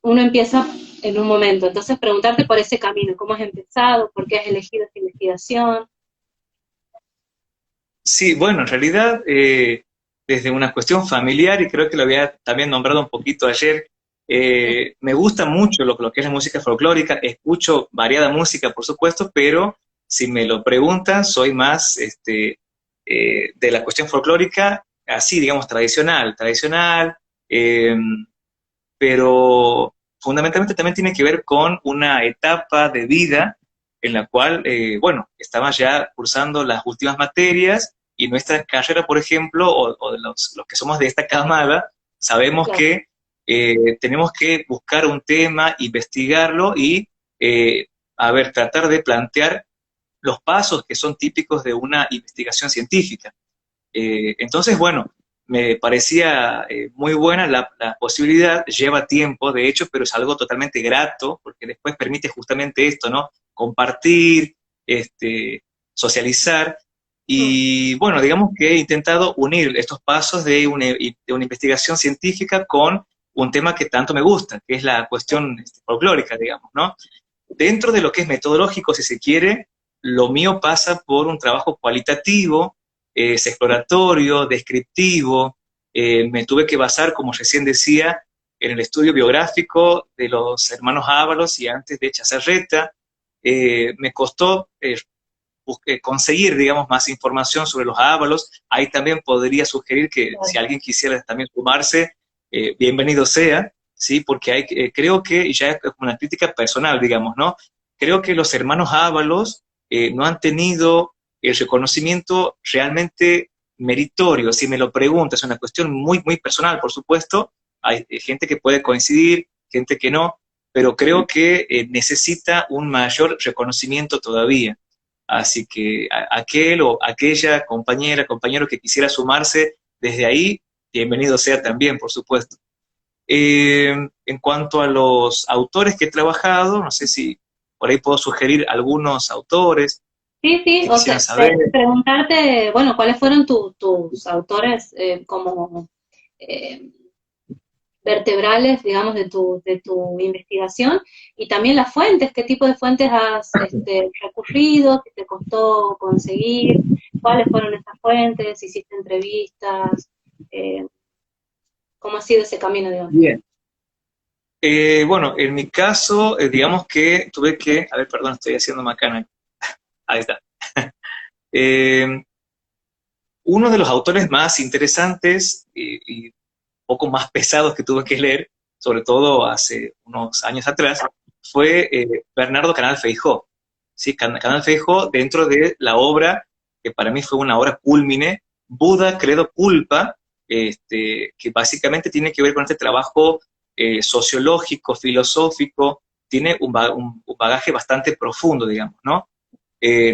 uno empieza en un momento. Entonces, preguntarte por ese camino, cómo has empezado, por qué has elegido esta investigación. sí, bueno, en realidad, desde una cuestión familiar, y creo que lo había también nombrado un poquito ayer, me gusta mucho lo que es la música folclórica, escucho variada música, por supuesto, pero si me lo preguntan, soy más de la cuestión folclórica, así, digamos, tradicional, eh, pero fundamentalmente también tiene que ver con una etapa de vida en la cual, bueno, estaba ya cursando las últimas materias y nuestra carrera, por ejemplo, o de los que somos de esta camada, sabemos Claro, que tenemos que buscar un tema, investigarlo y, a ver, tratar de plantear los pasos que son típicos de una investigación científica. Entonces, bueno, me parecía muy buena la posibilidad, lleva tiempo, de hecho, pero es algo totalmente grato, porque después permite justamente esto, ¿no? Compartir, socializar, y bueno, digamos que he intentado unir estos pasos de una investigación científica con un tema que tanto me gusta, que es la cuestión folclórica, digamos, ¿no? Dentro de lo que es metodológico, si se quiere, lo mío pasa por un trabajo cualitativo, es exploratorio, descriptivo. Me tuve que basar, como recién decía, en el estudio biográfico de los hermanos Ábalos y antes de Chazarreta. Me costó conseguir, digamos, más información sobre los Ábalos. Ahí también podría sugerir que si alguien quisiera también sumarse, bienvenido sea, ¿sí? Porque creo que, y ya es una crítica personal, digamos, ¿no? Creo que los hermanos Ábalos no han tenido el reconocimiento realmente meritorio. Si me lo preguntas, es una cuestión muy, muy personal, por supuesto. Hay gente que puede coincidir, gente que no, pero creo que necesita un mayor reconocimiento todavía. Así que aquel o aquella compañera, compañero que quisiera sumarse desde ahí, bienvenido sea también, por supuesto. En cuanto a los autores que he trabajado, no sé si por ahí puedo sugerir algunos autores Sí, que o sea, quisieran saber. preguntarte, bueno, ¿cuáles fueron tus autores como eh, vertebrales, digamos, de tu investigación? Y también las fuentes, ¿qué tipo de fuentes has recurrido? ¿Qué te costó conseguir? ¿Cuáles fueron esas fuentes? ¿Hiciste entrevistas? Eh, ¿Cómo ha sido ese camino, digamos? Bien. Bueno, en mi caso, digamos que tuve que, a ver, perdón, estoy haciendo macana. Ahí está. Uno de los autores más interesantes y poco más pesados que tuve que leer, sobre todo hace unos años atrás, fue Bernardo Canal Feijó. ¿Sí? Canal Feijó, dentro de la obra, que para mí fue una obra cúlmine, Buda, Credo, Culpa, que básicamente tiene que ver con este trabajo sociológico, filosófico, tiene un bagaje bastante profundo, digamos, ¿no?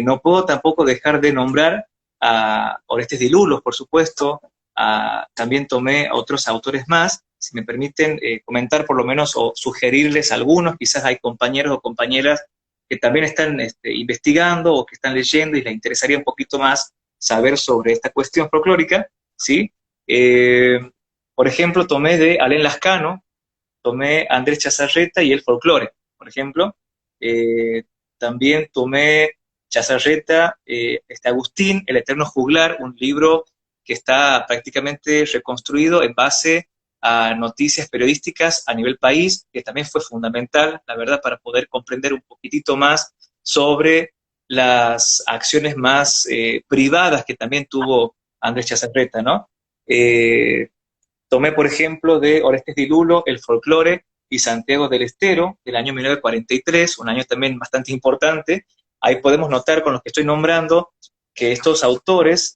No puedo tampoco dejar de nombrar a Orestes de Lulos, por supuesto. También tomé a otros autores más. Si me permiten comentar por lo menos o sugerirles algunos, quizás hay compañeros o compañeras que también están investigando o que están leyendo y les interesaría un poquito más saber sobre esta cuestión folclórica, ¿sí? Por ejemplo, tomé de Alain Lascano, tomé a Andrés Chazarreta y el folclore, por ejemplo. También tomé Chazarreta, Agustín, El Eterno Juglar, un libro que está prácticamente reconstruido en base a noticias periodísticas a nivel país, que también fue fundamental, la verdad, para poder comprender un poquitito más sobre las acciones más privadas que también tuvo Andrés Chazarreta, ¿no? Tomé, por ejemplo, de Orestes de Lulo, El folclore y Santiago del Estero, del año 1943, un año también bastante importante. Ahí podemos notar con los que estoy nombrando que estos autores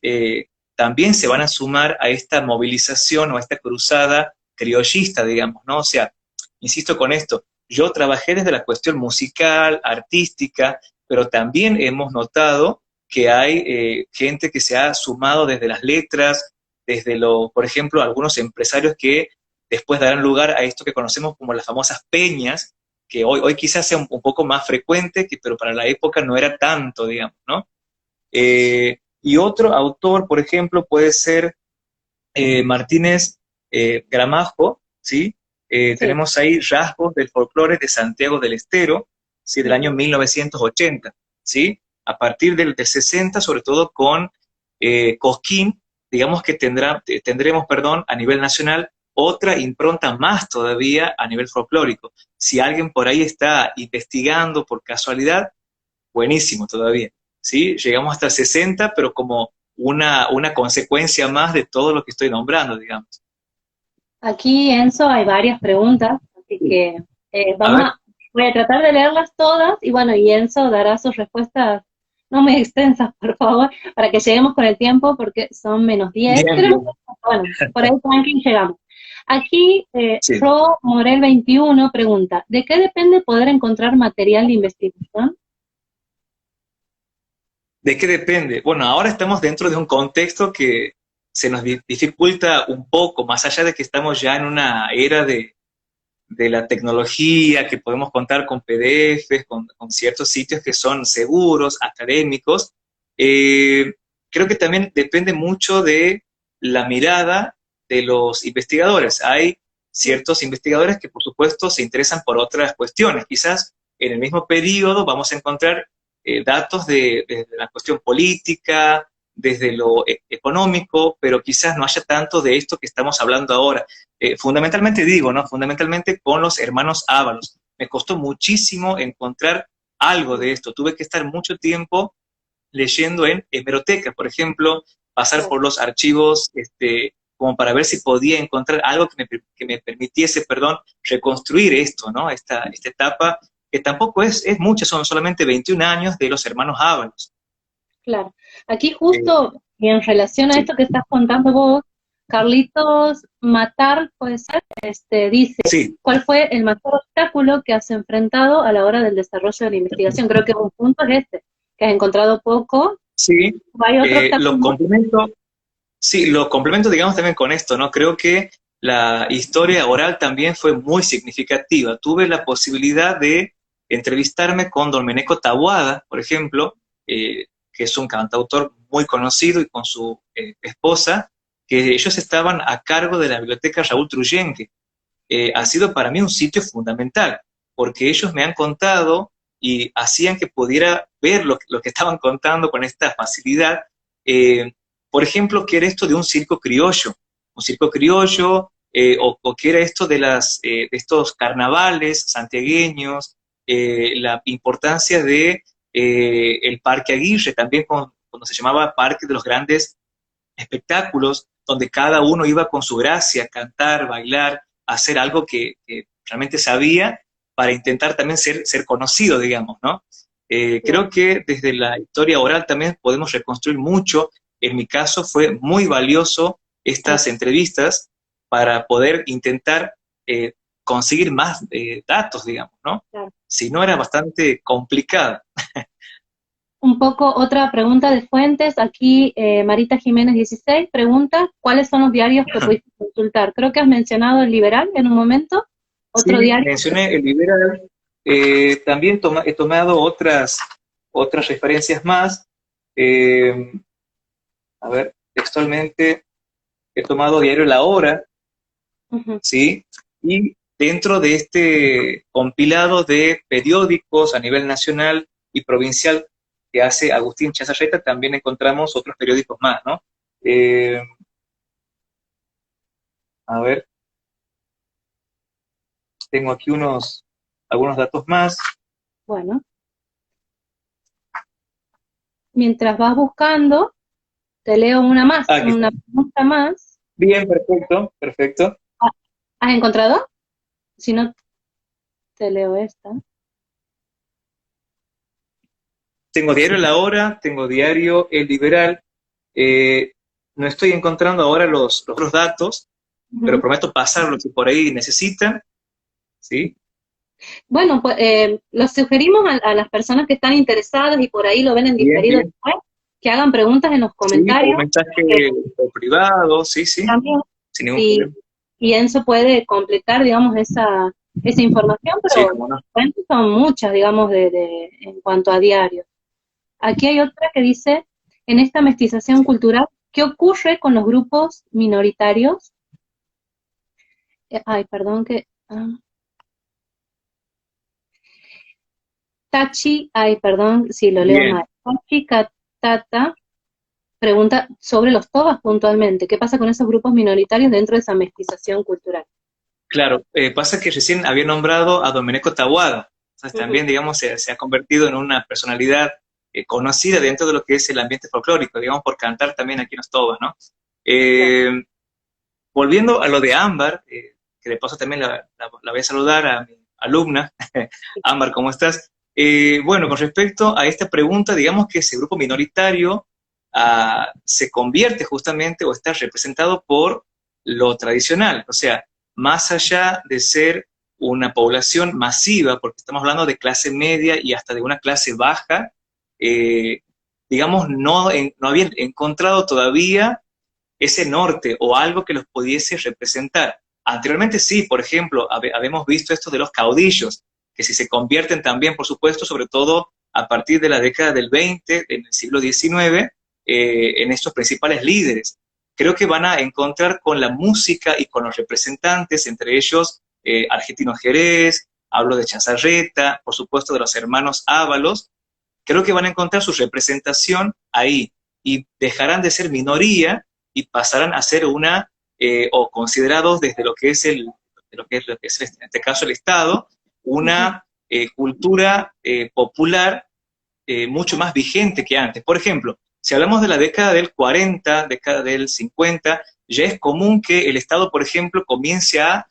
también se van a sumar a esta movilización o a esta cruzada criollista, digamos, ¿no? O sea, insisto con esto, yo trabajé desde la cuestión musical, artística, pero también hemos notado que hay gente que se ha sumado desde las letras, desde por ejemplo, algunos empresarios que después darán lugar a esto que conocemos como las famosas peñas, que hoy quizás sea un poco más frecuente, pero para la época no era tanto, digamos, ¿no? Y otro autor, por ejemplo, puede ser Martínez Gramajo, ¿sí? Sí. Tenemos ahí rasgos del folclore de Santiago del Estero, ¿sí? Del año 1980, ¿sí? A partir del 60, sobre todo con Cosquín, digamos que tendremos, perdón, a nivel nacional, otra impronta más todavía a nivel folclórico. Si alguien por ahí está investigando por casualidad, buenísimo todavía, ¿sí? Llegamos hasta el 60, pero como una consecuencia más de todo lo que estoy nombrando, digamos. Aquí, Enzo, hay varias preguntas, así que voy a tratar de leerlas todas y bueno, y Enzo dará sus respuestas no muy extensas, por favor, para que lleguemos con el tiempo porque son menos 10, Bien, pero bien. bueno, por ahí tranqui llegamos. Aquí, Sí. Ro Morel 21 pregunta, ¿de qué depende poder encontrar material de investigación? ¿De qué depende? Bueno, ahora estamos dentro de un contexto que se nos dificulta un poco, más allá de que estamos ya en una era de la tecnología, que podemos contar con PDFs, con ciertos sitios que son seguros, académicos. Creo que también depende mucho de la mirada de los investigadores. Hay ciertos investigadores que, por supuesto, se interesan por otras cuestiones. Quizás en el mismo periodo vamos a encontrar datos de la cuestión política, desde lo económico, pero quizás no haya tanto de esto que estamos hablando ahora. Fundamentalmente digo, ¿no? Fundamentalmente con los hermanos Ábalos. Me costó muchísimo encontrar algo de esto. Tuve que estar mucho tiempo leyendo en hemeroteca, por ejemplo, pasar por los archivos como para ver si podía encontrar algo que me permitiese, perdón, reconstruir esto, ¿no? Esta etapa, que tampoco es mucha, son solamente 21 años de los hermanos Ábalos. Claro. Aquí justo, y en relación a Sí. esto que estás contando vos, Carlitos Matar, puede ser, dice, Sí, ¿cuál fue el mayor obstáculo que has enfrentado a la hora del desarrollo de la investigación? Creo que un punto es que has encontrado poco. sí, ¿Hay otro obstáculo? lo complemento, digamos, también con esto, ¿no? Creo que la historia oral también fue muy significativa. Tuve la posibilidad de entrevistarme con Don Meneco Taboada, por ejemplo, que es un cantautor muy conocido, y con su esposa, que ellos estaban a cargo de la biblioteca Raúl Truyenque. Ha sido para mí un sitio fundamental, porque ellos me han contado y hacían que pudiera ver lo que estaban contando con esta facilidad. Por ejemplo, ¿qué era esto de un circo criollo? Un circo criollo, o qué era esto de estos carnavales santiagueños, la importancia de el Parque Aguirre, también cuando se llamaba Parque de los Grandes Espectáculos, donde cada uno iba con su gracia, cantar, bailar, hacer algo que realmente sabía, para intentar también ser conocido, digamos, ¿no? Creo que desde la historia oral también podemos reconstruir mucho. En mi caso fue muy valioso estas entrevistas para poder intentar conseguir más datos, digamos, ¿no? Claro. Si no, era bastante complicado. Un poco otra pregunta de fuentes, aquí Marita Jiménez 16 pregunta, ¿cuáles son los diarios que pudiste consultar? Creo que has mencionado el Liberal en un momento, otro Sí, diario. mencioné el Liberal. También he tomado otras referencias más. Eh, a ver, textualmente he tomado Diario La Hora, Uh-huh. ¿sí? Y dentro de este compilado de periódicos a nivel nacional y provincial que hace Agustín Chazarreta, también encontramos otros periódicos más, ¿no? A ver, tengo aquí algunos datos más. Bueno, mientras vas buscando, te leo una más, Aquí está. una pregunta más. Bien, perfecto, perfecto. ¿Has encontrado? Si no, te leo esta. Tengo Diario La Hora, tengo Diario El Liberal. No estoy encontrando ahora los otros datos, pero prometo pasar lo que por ahí necesitan, ¿sí? Bueno, pues los sugerimos a las personas que están interesadas y por ahí lo ven en Bien, diferido bien. después, que hagan preguntas en los Sí, por comentarios. mensaje por privado, sí, También, sin ningún problema. y Enzo puede completar, digamos, esa información, Sí, pero cómo no. fuentes son muchas, digamos, en cuanto a diarios. Aquí hay otra que dice, en esta mestización cultural, ¿qué ocurre con los grupos minoritarios? Ay, perdón que... Tachi, ay, perdón si lo leo Bien, mal. Tachi Katata pregunta sobre los tobas puntualmente. ¿Qué pasa con esos grupos minoritarios dentro de esa mestización cultural? claro. Pasa que recién había nombrado a Domenico Taboada. Entonces también, digamos, se ha convertido en una personalidad conocida dentro de lo que es el ambiente folclórico, digamos, por cantar también aquí en los tobas, ¿no? Volviendo a lo de Ámbar, que de paso también la voy a saludar a mi alumna. Ámbar, ¿cómo estás? Bueno, con respecto a esta pregunta, digamos que ese grupo minoritario se convierte justamente o está representado por lo tradicional, o sea, más allá de ser una población masiva, porque estamos hablando de clase media y hasta de una clase baja, digamos, no habían encontrado todavía ese norte o algo que los pudiese representar. Anteriormente sí, por ejemplo, habíamos visto esto de los caudillos, que si se convierten también, por supuesto, sobre todo a partir de la década del 20, en el siglo XIX, en estos principales líderes. Creo que van a encontrar con la música y con los representantes, entre ellos Argentino Jerez, hablo de Chazarreta, por supuesto de los hermanos Ábalos, creo que van a encontrar su representación ahí, y dejarán de ser minoría y pasarán a ser una, o considerados desde lo que es en este caso el Estado, una cultura popular mucho más vigente que antes. Por ejemplo, si hablamos de la década del 40, década del 50, ya es común que el Estado, por ejemplo, comience a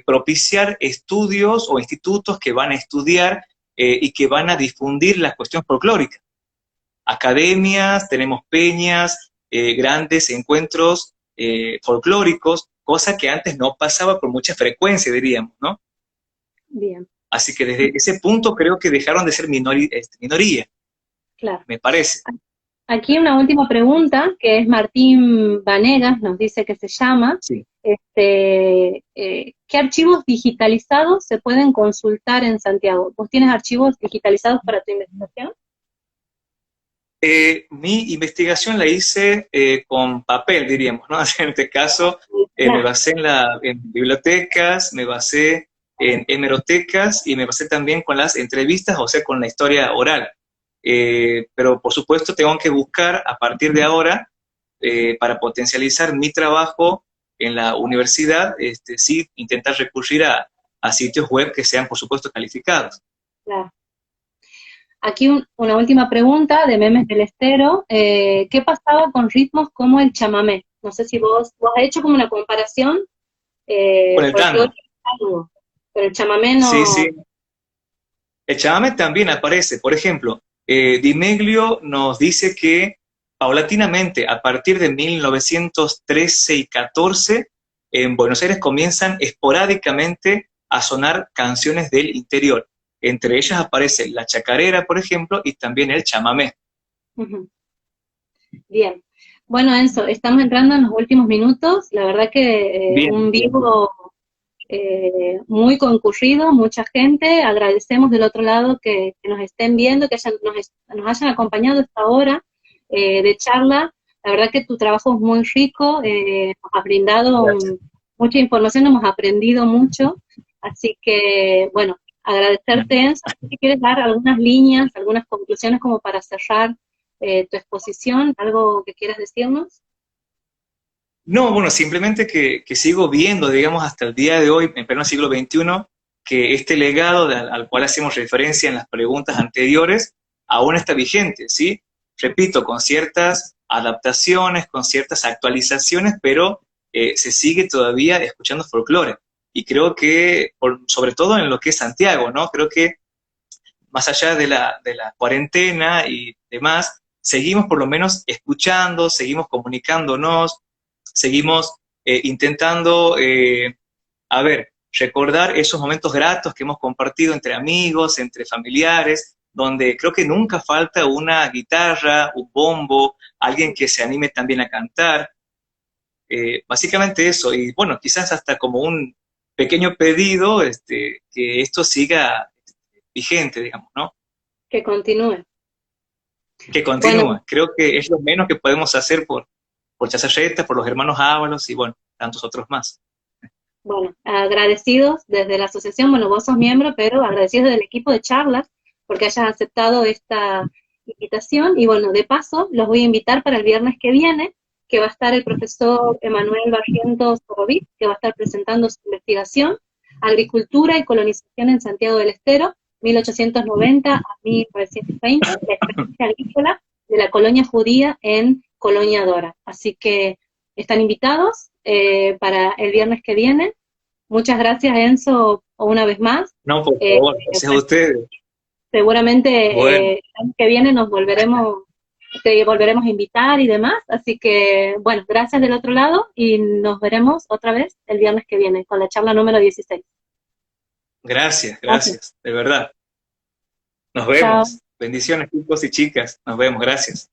propiciar estudios o institutos que van a estudiar y que van a difundir la cuestión folclórica. Academias, tenemos peñas, grandes encuentros folclóricos, cosa que antes no pasaba con mucha frecuencia, diríamos, ¿no? Bien. Así que desde ese punto creo que dejaron de ser minoría, Claro. me parece. Aquí una última pregunta, que es Martín Vanegas, nos dice que se llama, Sí. ¿qué archivos digitalizados se pueden consultar en Santiago? ¿Vos tienes archivos digitalizados para tu investigación? Mi investigación la hice con papel, diríamos, ¿no? En este caso, me basé en bibliotecas, me basé en hemerotecas y me basé también con las entrevistas, o sea, con la historia oral. Pero por supuesto tengo que buscar a partir de ahora, para potencializar mi trabajo en la universidad, sí intentar recurrir a sitios web que sean por supuesto calificados. Claro. Aquí una última pregunta de Memes del Estero. ¿Qué pasaba con ritmos como el chamamé? No sé si vos has hecho como una comparación. Con el tango. Pero el chamamé no... Sí, sí. El chamamé también aparece. Por ejemplo, Di Meglio nos dice que paulatinamente, a partir de 1913 y 14, en Buenos Aires comienzan esporádicamente a sonar canciones del interior. Entre ellas aparece la chacarera, por ejemplo, y también el chamamé. Bien. Bueno, Enzo, estamos entrando en los últimos minutos. La verdad que un vivo muy concurrido, mucha gente. Agradecemos del otro lado que nos estén viendo, que nos hayan acompañado esta hora de charla. La verdad que tu trabajo es muy rico, nos has brindado mucha información, hemos aprendido mucho. Así que, bueno, agradecerte, Enzo. Si quieres dar algunas líneas, algunas conclusiones como para cerrar tu exposición, algo que quieras decirnos. No, bueno, simplemente que sigo viendo, digamos, hasta el día de hoy, en pleno siglo XXI, que este legado al cual hacemos referencia en las preguntas anteriores, aún está vigente, ¿sí? Repito, con ciertas adaptaciones, con ciertas actualizaciones, pero se sigue todavía escuchando folclore. Y creo que, sobre todo en lo que es Santiago, ¿no? Creo que más allá de la cuarentena y demás, seguimos por lo menos escuchando, seguimos comunicándonos, seguimos intentando, recordar esos momentos gratos que hemos compartido entre amigos, entre familiares, donde creo que nunca falta una guitarra, un bombo, alguien que se anime también a cantar. Básicamente eso, y bueno, quizás hasta como un pequeño pedido, que esto siga vigente, digamos, ¿no? Que continúe. Que continúe. Bueno, creo que es lo menos que podemos hacer por Chazarreta, por los hermanos Ábalos y bueno, tantos otros más. Bueno, agradecidos desde la asociación, bueno, vos sos miembro, pero agradecidos del equipo de charlas porque hayas aceptado esta invitación y bueno, de paso los voy a invitar para el viernes que viene, que va a estar el profesor Emanuel Barrientos Horowitz, que va a estar presentando su investigación, Agricultura y colonización en Santiago del Estero, 1890 a 1920, la experiencia agrícola de la colonia judía en Colonia Dora. Así que están invitados para el viernes que viene. Muchas gracias, Enzo, una vez más. No, por favor, gracias a ustedes. Seguramente Bueno. El año que viene te volveremos a invitar y demás. Así que, bueno, gracias del otro lado y nos veremos otra vez el viernes que viene con la charla número 16. Gracias, de verdad. Nos vemos. Chao. Bendiciones, chicos y chicas. Nos vemos, gracias.